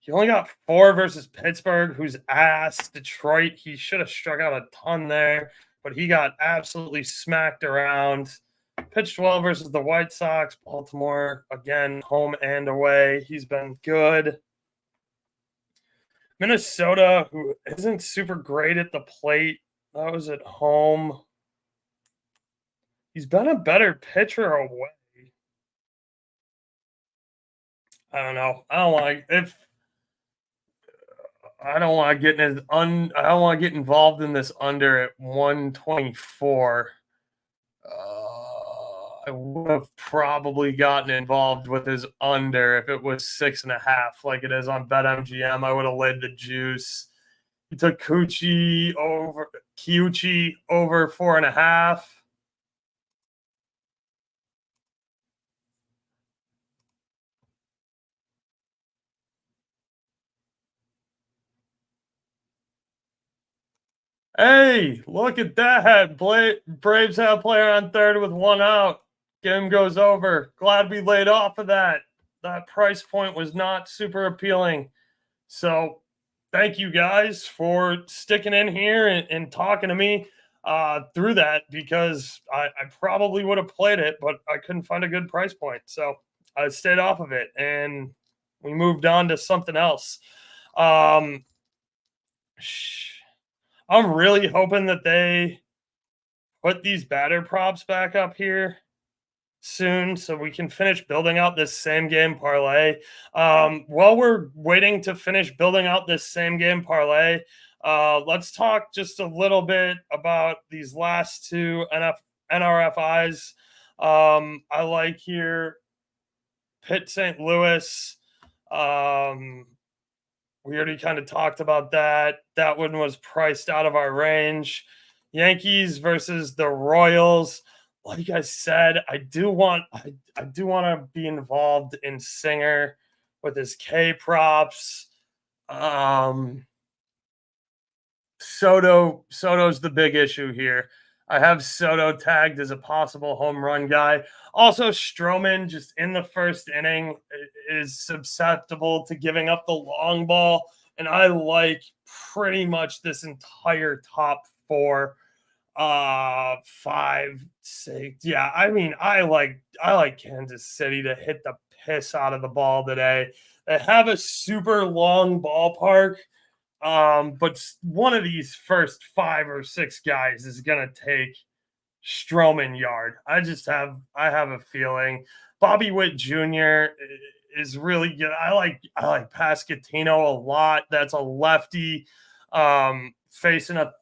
He only got 4 versus Pittsburgh, who's ass. Detroit, he should have struck out a ton there, but he got absolutely smacked around. Pitched well versus the White Sox. Baltimore, again, home and away. He's been good. Minnesota, who isn't super great at the plate. That was at home. He's been a better pitcher away. I don't know. I don't want to get I don't want to get involved in this under at 124. I would have probably gotten involved with his under if it was 6.5, like it is on BetMGM. I would have laid the juice. He took Kikuchi over 4.5. Hey, look at that. Braves have a player on third with 1 out. Game goes over. Glad we laid off of that. That price point was not super appealing. So thank you guys for sticking in here and talking to me through that, because I probably would have played it, but I couldn't find a good price point. So I stayed off of it and we moved on to something else. I'm really hoping that they put these batter props back up here soon so we can finish building out this same game parlay. While we're waiting to finish building out this same game parlay, let's talk just a little bit about these last 2 NRFIs. I like here Pitt St. Louis. We already kind of talked about that. That one was priced out of our range. Yankees versus the Royals. Like I said, I do want to be involved in Singer with his K props. Soto's the big issue here. I have Soto tagged as a possible home run guy. Also, Stroman, just in the first inning, is susceptible to giving up the long ball. And I like pretty much this entire top 4, 5, 6. Yeah, I mean, I like Kansas City to hit the piss out of the ball today. They have a super long ballpark. But one of these first 5 or 6 guys is gonna take Stroman yard. I have a feeling. Bobby Witt Jr. is really good. I like Pasquantino a lot. That's a lefty facing a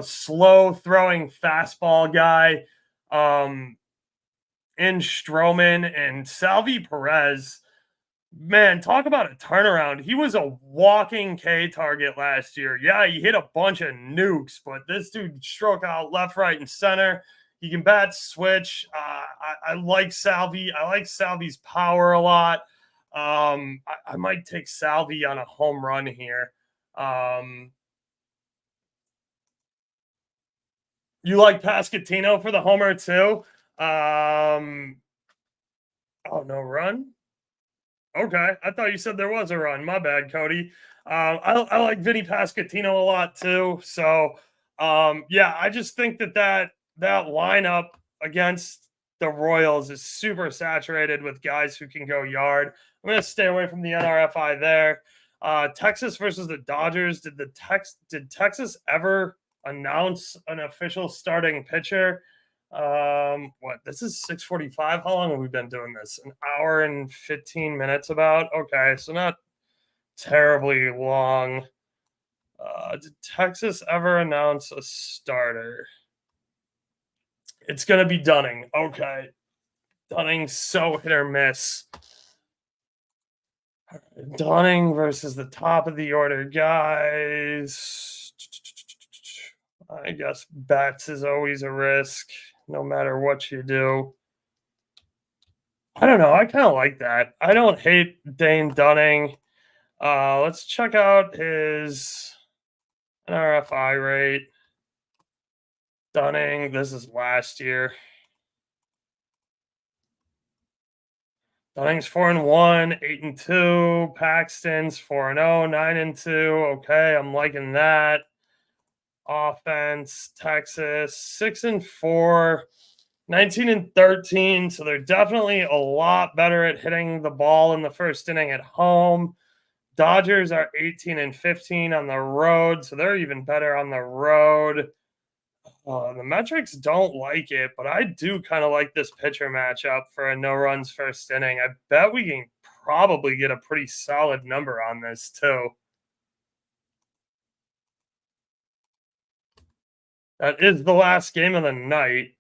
slow throwing fastball guy. In Stroman and Salvi Perez. Man, talk about a turnaround. He was a walking K target last year. Yeah, he hit a bunch of nukes, but this dude struck out left, right, and center. He can bat switch. I like Salvi. I like Salvi's power a lot. I might take Salvi on a home run here. You like Pasquantino for the homer too? Oh, no run? Okay, I thought you said there was a run. My bad, Cody. I like Vinny Pasquantino a lot too. So, yeah, I just think that lineup against the Royals is super saturated with guys who can go yard. I'm gonna stay away from the NRFI there. Texas versus the Dodgers. Did Texas ever announce an official starting pitcher? What, this is 6:45. How long have we been doing this? An hour and 15 minutes about. Okay, so not terribly long. Did Texas ever announce a starter? It's gonna be Dunning. Okay. Dunning's so hit or miss. Dunning versus the top of the order guys. I guess Betts is always a risk, no matter what you do. I don't know. I kind of like that. I don't hate Dane Dunning. Let's check out his NRFI rate. Dunning, this is last year. Dunning's 4-1, 8-2. Paxton's 4-0, 9-2. Okay, I'm liking that. Offense, Texas, 6-4. 19-13, so they're definitely a lot better at hitting the ball in the first inning at home. Dodgers are 18-15 on the road, so they're even better on the road. The metrics don't like it, but I do kind of like this pitcher matchup for a no runs first inning. I bet we can probably get a pretty solid number on this too. That is the last game of the night.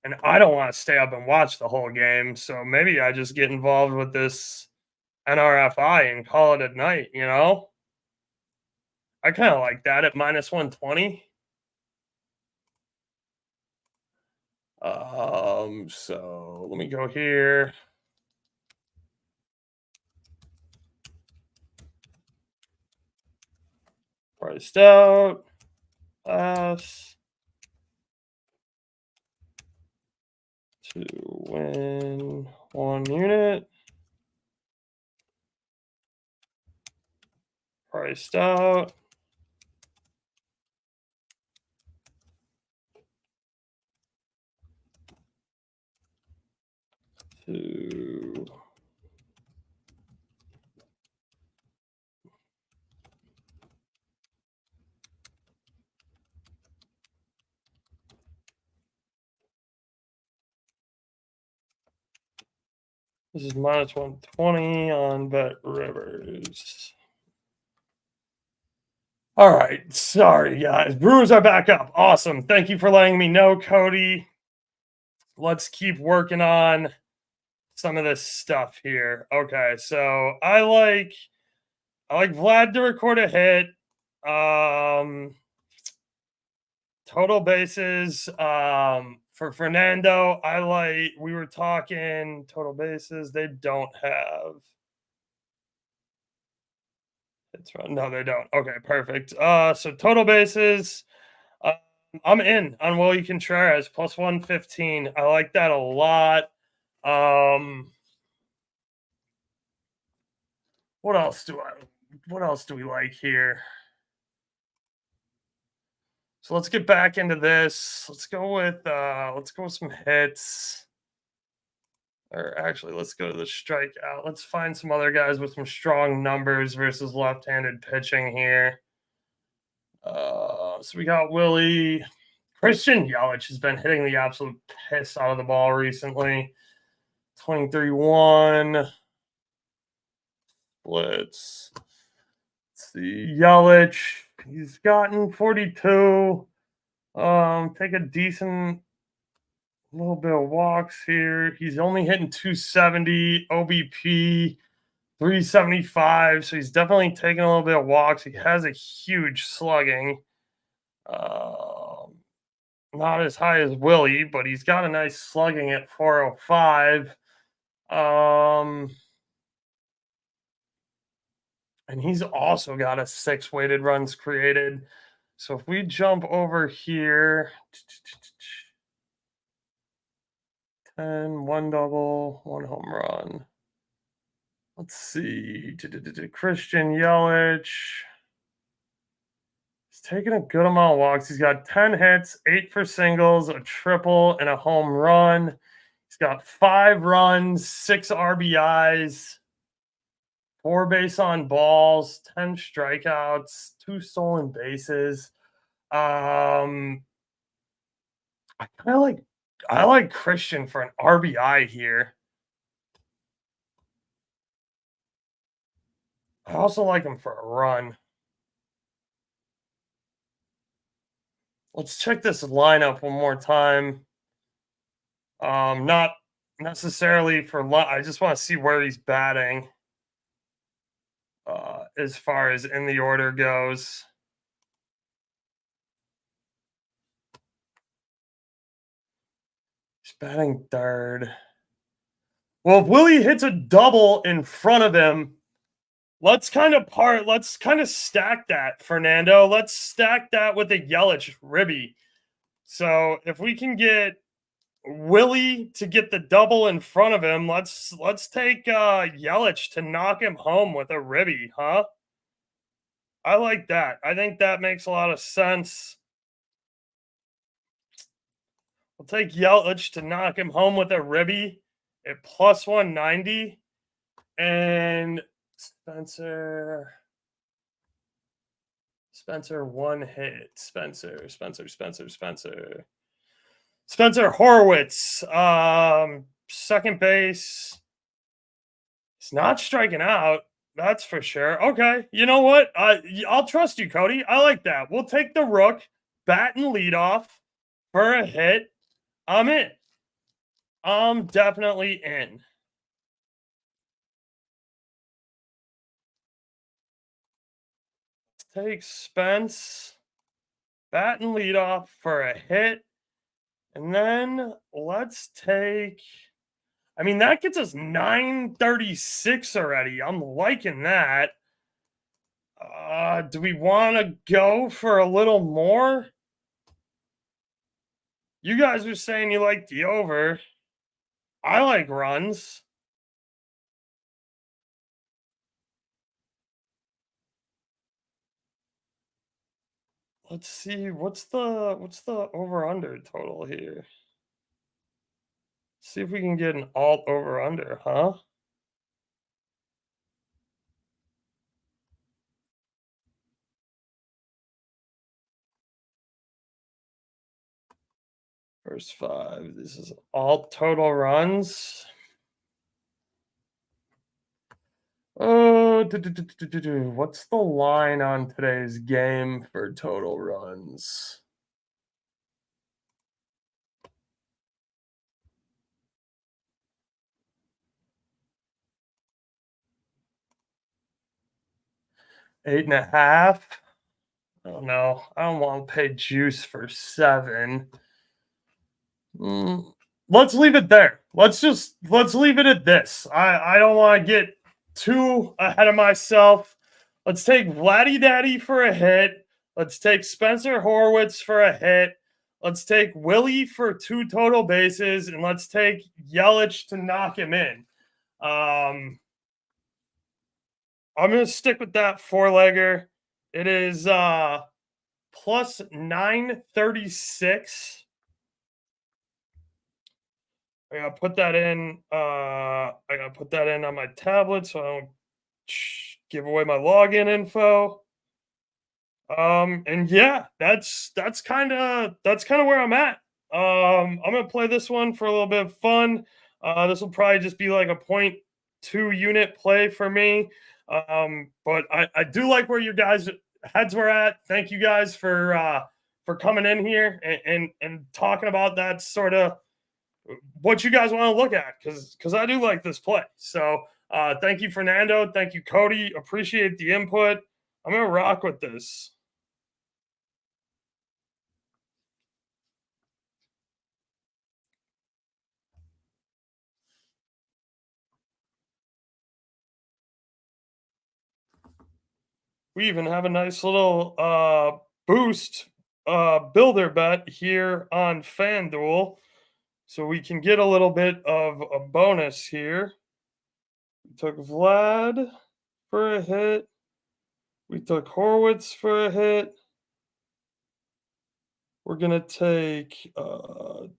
And I don't want to stay up and watch the whole game. So maybe I just get involved with this NRFI and call it at night, you know? I kind of like that at minus 120. So let me go here. Priced out. Pass. To win 1 unit. Priced out. To this is minus 120 on Bet Rivers. All right. Sorry, guys. Brewers are back up. Awesome. Thank you for letting me know, Cody. Let's keep working on some of this stuff here. Okay. So I like Vlad to record a hit. Total bases. For Fernando, we were talking total bases. They don't have. No, they don't. Okay, perfect. So total bases. I'm in on Willie Contreras plus 115. I like that a lot. What else do we like here? So let's get back into this. Let's go with some hits. Or actually, let's go to the strikeout. Let's find some other guys with some strong numbers versus left-handed pitching here. So we got Willie. Christian Yelich has been hitting the absolute piss out of the ball recently. 23-1. Splits. Let's see. Yelich, he's gotten 42. Take a decent little bit of walks here. He's only hitting 270, OBP 375. So he's definitely taking a little bit of walks. He has a huge slugging. Not as high as Willie, but he's got a nice slugging at 405. And he's also got a 6 weighted runs created. So if we jump over here, 10, one double, one home run. Let's see. Christian Yelich. He's taking a good amount of walks. He's got 10 hits, 8 for singles, a triple, and a home run. He's got 5 runs, 6 RBIs, 4 base on balls, 10 strikeouts, 2 stolen bases. I kind of like I like Christian for an RBI here. I also like him for a run. Let's check this lineup one more time. Not necessarily for I just want to see where he's batting. As far as in the order goes. He's batting third. Well, if Willie hits a double in front of him, let's kind of stack that, Fernando. Let's stack that with a Yelich ribby. So if we can get Willie to get the double in front of him, let's take Yelich to knock him home with a ribby, huh? I like that. I think that makes a lot of sense. We'll take Yelich to knock him home with a ribby at plus 190. And Spencer, one hit. Spencer Horwitz, second base. He's not striking out. That's for sure. Okay, you know what? I'll trust you, Cody. I like that. We'll take the Rook, bat and lead off for a hit. I'm in. I'm definitely in. Let's take Spence, bat and lead off for a hit. And then let's take, I mean, that gets us 936 already. I'm liking that. Do we want to go for a little more? You guys are saying you like the over. I like runs. Let's see what's the over under total here. See if we can get an alt over under, huh? First 5. This is alt total runs. Oh, what's the line on today's game for total runs? Eight and a half. Oh no, I don't want to pay juice for 7. Let's leave it there. Let's leave it at this. I don't want to get too ahead of myself. Let's take Vladdy Daddy for a hit. Let's take Spencer Horwitz for a hit. Let's take Willie for 2 total bases, and let's take Yelich to knock him in. I'm going to stick with that 4-legger. It is plus 936. I gotta put that in. I gotta put that in on my tablet so I don't give away my login info. And yeah, that's kind of where I'm at. I'm gonna play this one for a little bit of fun. This will probably just be like a 0.2 unit play for me. But I do like where you guys' heads were at. Thank you guys for coming in here and talking about that sort of what you guys want to look at, because I do like this play. So thank you, Fernando. Thank you, Cody. Appreciate the input. I'm gonna rock with this. We even have a nice little boost builder bet here on FanDuel so we can get a little bit of a bonus here. We took Vlad for a hit. We took Horwitz for a hit. We're going to take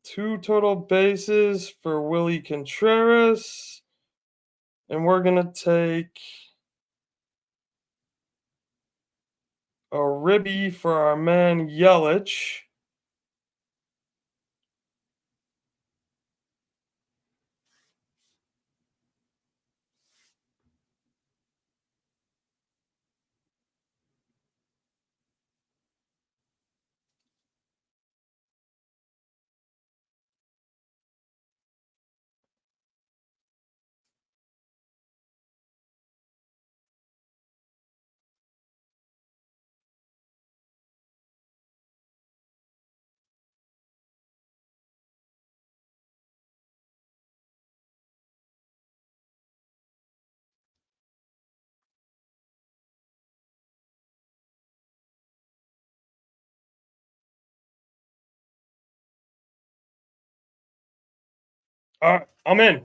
2 total bases for Willie Contreras. And we're going to take a ribby for our man Yelich. All right, I'm in.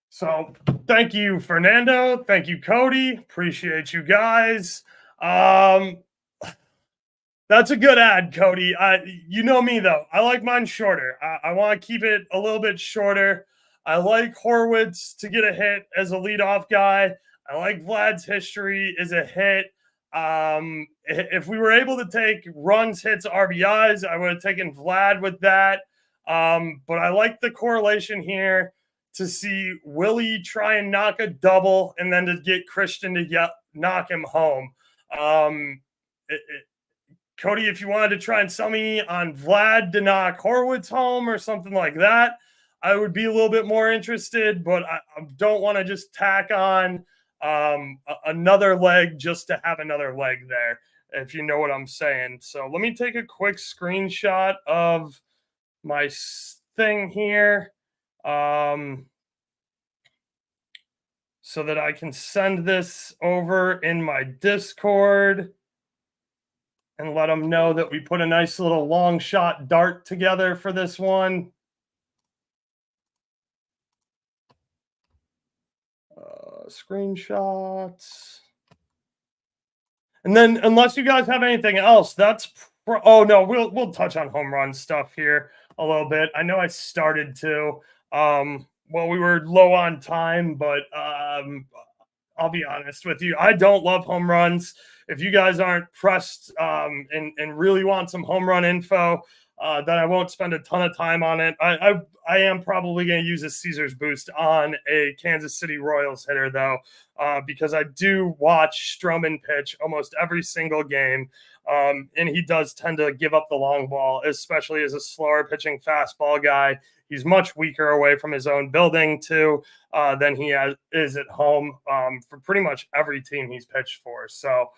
So thank you, Fernando. Thank you, Cody. Appreciate you guys. That's a good ad, Cody. You know me though. I like mine shorter. I want to keep it a little bit shorter. I like Horwitz to get a hit as a leadoff guy. I like Vlad's history as a hit. If we were able to take runs, hits, RBIs, I would have taken Vlad with that. But I like the correlation here to see Willie try and knock a double and then to get Christian to knock him home. Cody, if you wanted to try and sell me on Vlad to knock Horwitz home or something like that, I would be a little bit more interested, but I don't want to just tack on another leg just to have another leg there, if you know what I'm saying. So let me take a quick screenshot of my thing here so that I can send this over in my Discord and let them know that we put a nice little long shot dart together for this one. Screenshots. And then unless you guys have anything else, that's oh no, we'll touch on home run stuff here a little bit. I know I started to well, we were low on time, but I'll be honest with you. I don't love home runs. If you guys aren't pressed and really want some home run info, then I won't spend a ton of time on it. I am probably going to use a Caesar's boost on a Kansas City Royals hitter, though, because I do watch Stroman pitch almost every single game. And he does tend to give up the long ball, especially as a slower pitching fastball guy. He's much weaker away from his own building, too, than he is at home for pretty much every team he's pitched for. So,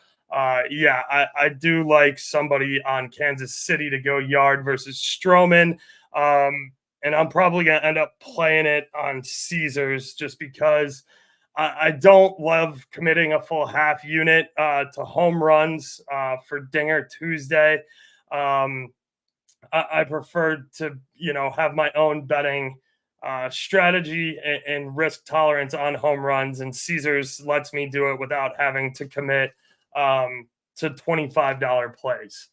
yeah, I do like somebody on Kansas City to go yard versus Stroman. And I'm probably going to end up playing it on Caesars just because I don't love committing a full half unit to home runs for Dinger Tuesday. I prefer to, have my own betting strategy and risk tolerance on home runs, and Caesars lets me do it without having to commit to $25 plays.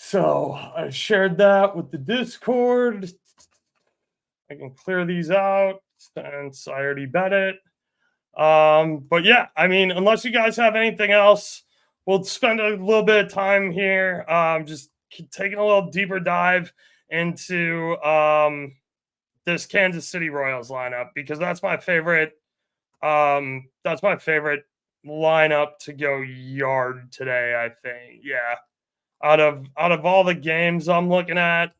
So I shared that with the Discord. I can clear these out since I already bet it. But yeah, I mean, unless you guys have anything else, we'll spend a little bit of time here just taking a little deeper dive into this Kansas City Royals lineup, because that's my favorite. That's my favorite lineup to go yard today, I think. Yeah. Out of all the games I'm looking at,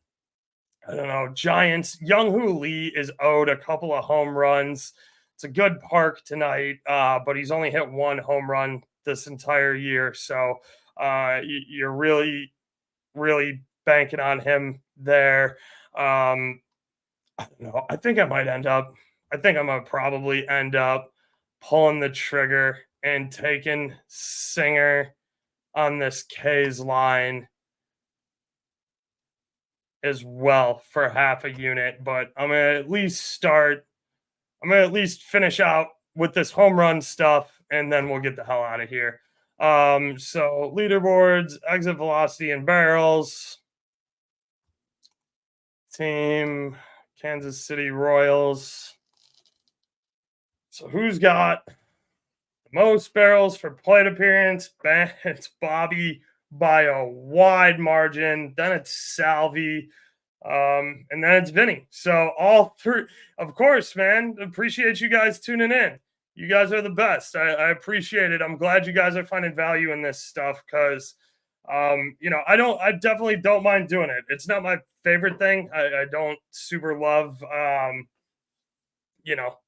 I don't know, Giants, Young-Hoo Lee is owed a couple of home runs. It's a good park tonight, but he's only hit one home run this entire year. So you're really, really banking on him there. I don't know. I think I'm gonna probably end up pulling the trigger and taking Singer on this K's line as well for half a unit, but I'm gonna at least finish out with this home run stuff, and then we'll get the hell out of here. So leaderboards, exit velocity, and barrels. Team Kansas City Royals. So who's got the most barrels for plate appearance? It's Bobby by a wide margin. Then it's Salvi. And then it's Vinny. So all three, of course, man. Appreciate you guys tuning in. You guys are the best. I appreciate it. I'm glad you guys are finding value in this stuff because I definitely don't mind doing it. It's not my favorite thing. I don't super love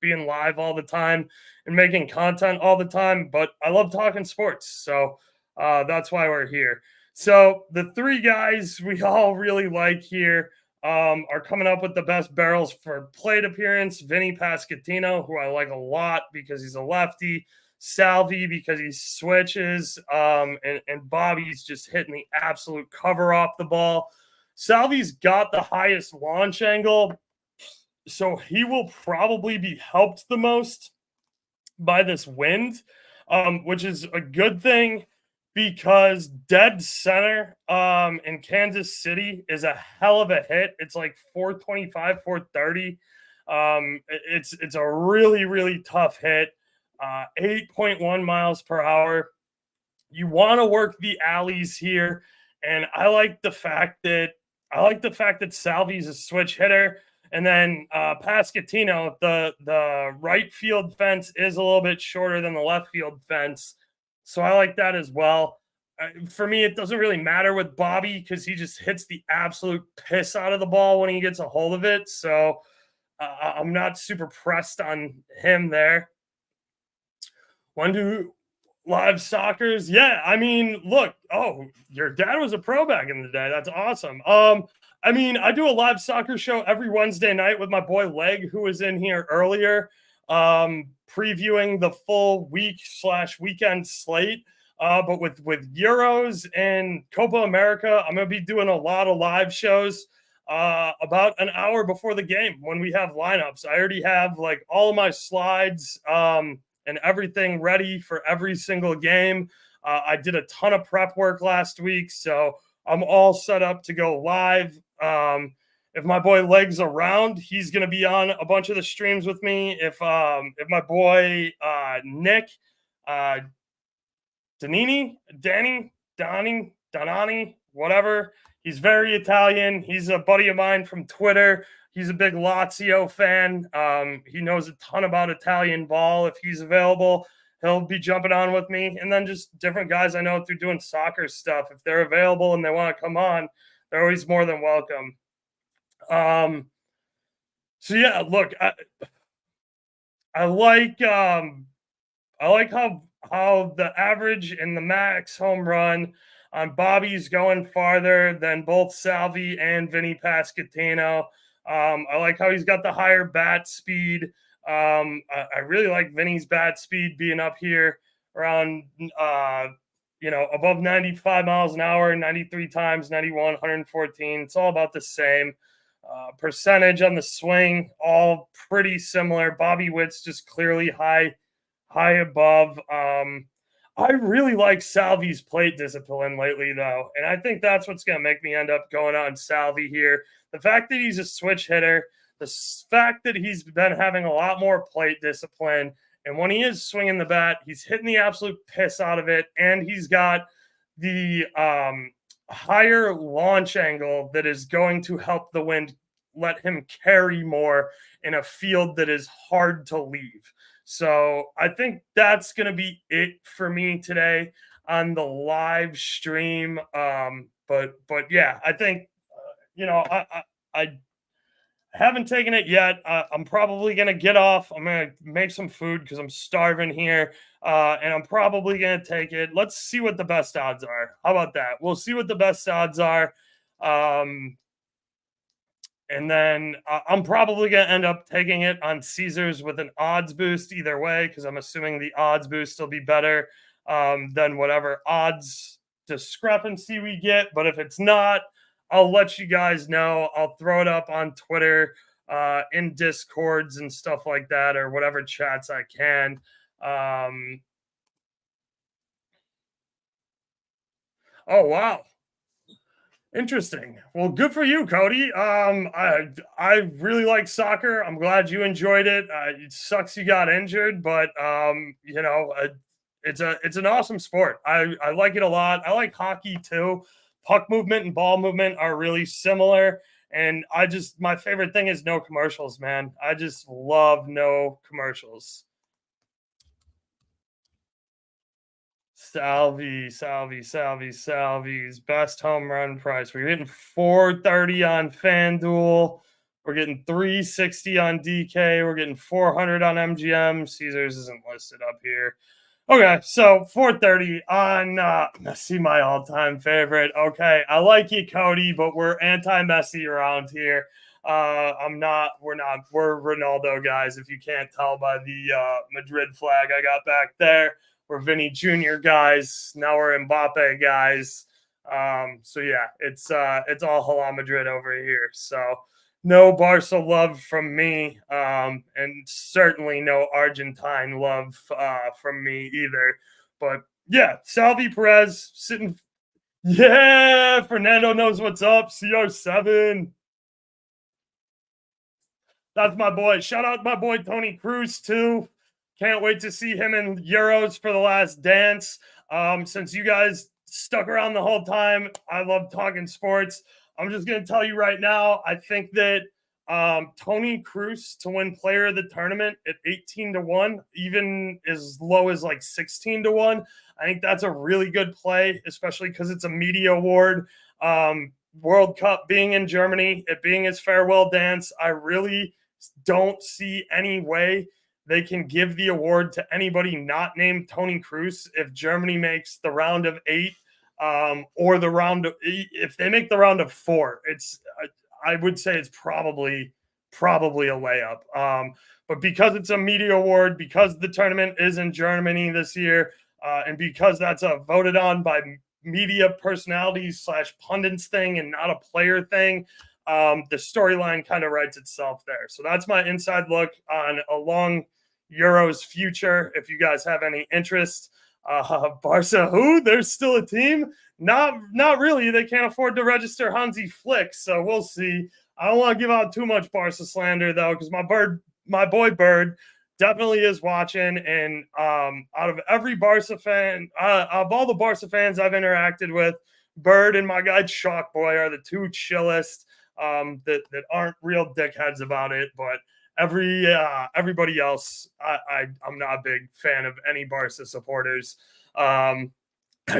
being live all the time and making content all the time, but I love talking sports. So that's why we're here. So the three guys we all really like here are coming up with the best barrels for plate appearance. Vinny Pasquantino, who I like a lot because he's a lefty. Salvi because he switches, and Bobby's just hitting the absolute cover off the ball. Salvi's got the highest launch angle, so he will probably be helped the most by this wind, which is a good thing because dead center in Kansas City is a hell of a hit. It's like 425, 430. It's a really, really tough hit. 8.1 miles per hour. You want to work the alleys here, and I like the fact that Salvi's a switch hitter, and then Pasquantino, the right field fence is a little bit shorter than the left field fence, so I like that as well. For me, it doesn't really matter with Bobby because he just hits the absolute piss out of the ball when he gets a hold of it, so I'm not super pressed on him there. Want to do live soccers? Yeah, I mean, look. Oh, your dad was a pro back in the day. That's awesome. I mean, I do a live soccer show every Wednesday night with my boy Leg, who was in here earlier, previewing the full week/weekend slate. But with Euros and Copa America, I'm gonna be doing a lot of live shows about an hour before the game when we have lineups. I already have like all of my slides. And everything ready for every single game. I did a ton of prep work last week, so I'm all set up to go live. If my boy Leg's around, he's going to be on a bunch of the streams with me. If my boy Nick Donani, whatever, he's very Italian. He's a buddy of mine from Twitter. He's a big Lazio fan. He knows a ton about Italian ball. If he's available, he'll be jumping on with me. And then just different guys I know through doing soccer stuff. If they're available and they want to come on, they're always more than welcome. So yeah, look, I like how the average and the max home run on Bobby's going farther than both Salvi and Vinny Pasquantino. I like how he's got the higher bat speed. I really like Vinny's bat speed being up here around, above 95 miles an hour, 93 times, 91, 114. It's all about the same. Percentage on the swing, all pretty similar. Bobby Witt's just clearly high above. I really like Salvi's plate discipline lately, though, and I think that's what's going to make me end up going on Salvi here. The fact that he's a switch hitter, the fact that he's been having a lot more plate discipline, and when he is swinging the bat, he's hitting the absolute piss out of it, and he's got the higher launch angle that is going to help the wind let him carry more in a field that is hard to leave. So I think that's going to be it for me today on the live stream. But yeah, I think, Haven't taken it yet. I'm probably gonna get off. I'm gonna make some food because I'm starving here, and I'm probably gonna take it. Let's see what the best odds are. How about that? We'll see what the best odds are, and then I'm probably gonna end up taking it on Caesars with an odds boost either way because I'm assuming the odds boost will be better than whatever odds discrepancy we get. But if it's not, I'll let you guys know. I'll throw it up on Twitter, in Discords and stuff like that, or whatever chats I can. Oh wow, interesting. Well, good for you, Cody. I really like soccer. I'm glad you enjoyed it. It sucks you got injured, but it's an awesome sport. I like it a lot. I like hockey too. Puck movement and ball movement are really similar. And my favorite thing is no commercials, man. I just love no commercials. Salvy's best home run price. We're getting 430 on FanDuel. We're getting 360 on DK. We're getting 400 on MGM. Caesars isn't listed up here. Okay, so 430 on Messi, my all-time favorite. Okay, I like you, Cody, but we're anti-Messi around here. We're Ronaldo guys, if you can't tell by the Madrid flag I got back there. We're Vinny Jr. guys. Now we're Mbappe guys. So yeah, it's all Hala Madrid over here. So no Barca love from me, and certainly no Argentine love from me either. But yeah, Salvi Perez sitting. Yeah, Fernando knows what's up. CR7. That's my boy. Shout out my boy Tony Cruz too. Can't wait to see him in Euros for the Last Dance. Since you guys stuck around the whole time, I love talking sports. I'm just going to tell you right now, I think that Tony Cruz to win player of the tournament at 18-1, even as low as like 16-1. I think that's a really good play, especially because it's a media award. World Cup being in Germany, it being his farewell dance, I really don't see any way they can give the award to anybody not named Tony Cruz if Germany makes the round of 8, or the round of, if they make the round of 4. I would say it's probably a layup. But because it's a media award, because the tournament is in Germany this year, and because that's a voted on by media personalities / pundits thing and not a player thing, the storyline kind of writes itself there. So that's my inside look on a long Euros future. If you guys have any interest, Barca, who? There's still a team? Not really. They can't afford to register Hansi Flick, so we'll see. I don't want to give out too much Barca slander though, because my boy Bird, definitely is watching. And out of every Barca fan, of all the Barca fans I've interacted with, Bird and my guy Chalk Boy are the two chillest. That aren't real dickheads about it, but everybody else, I'm not a big fan of any Barca supporters. I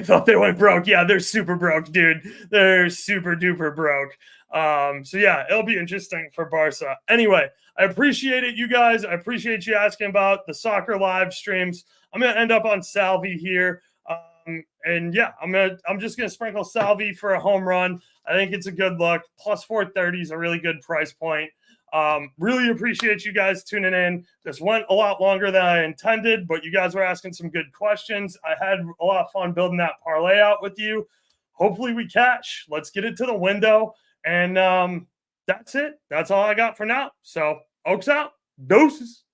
thought they went broke. Yeah, they're super broke, dude. They're super duper broke. So yeah, it'll be interesting for Barca. Anyway, I appreciate it, you guys. I appreciate you asking about the soccer live streams. I'm gonna end up on Salvi here. And yeah, I'm just gonna sprinkle Salvi for a home run. I think it's a good look. Plus 430 is a really good price point. Really appreciate you guys tuning in. This went a lot longer than I intended, but you guys were asking some good questions. I had a lot of fun building that parlay out with you. Hopefully we cash. Let's get it to the window. And that's it. That's all I got for now. So Oaks out. Doses.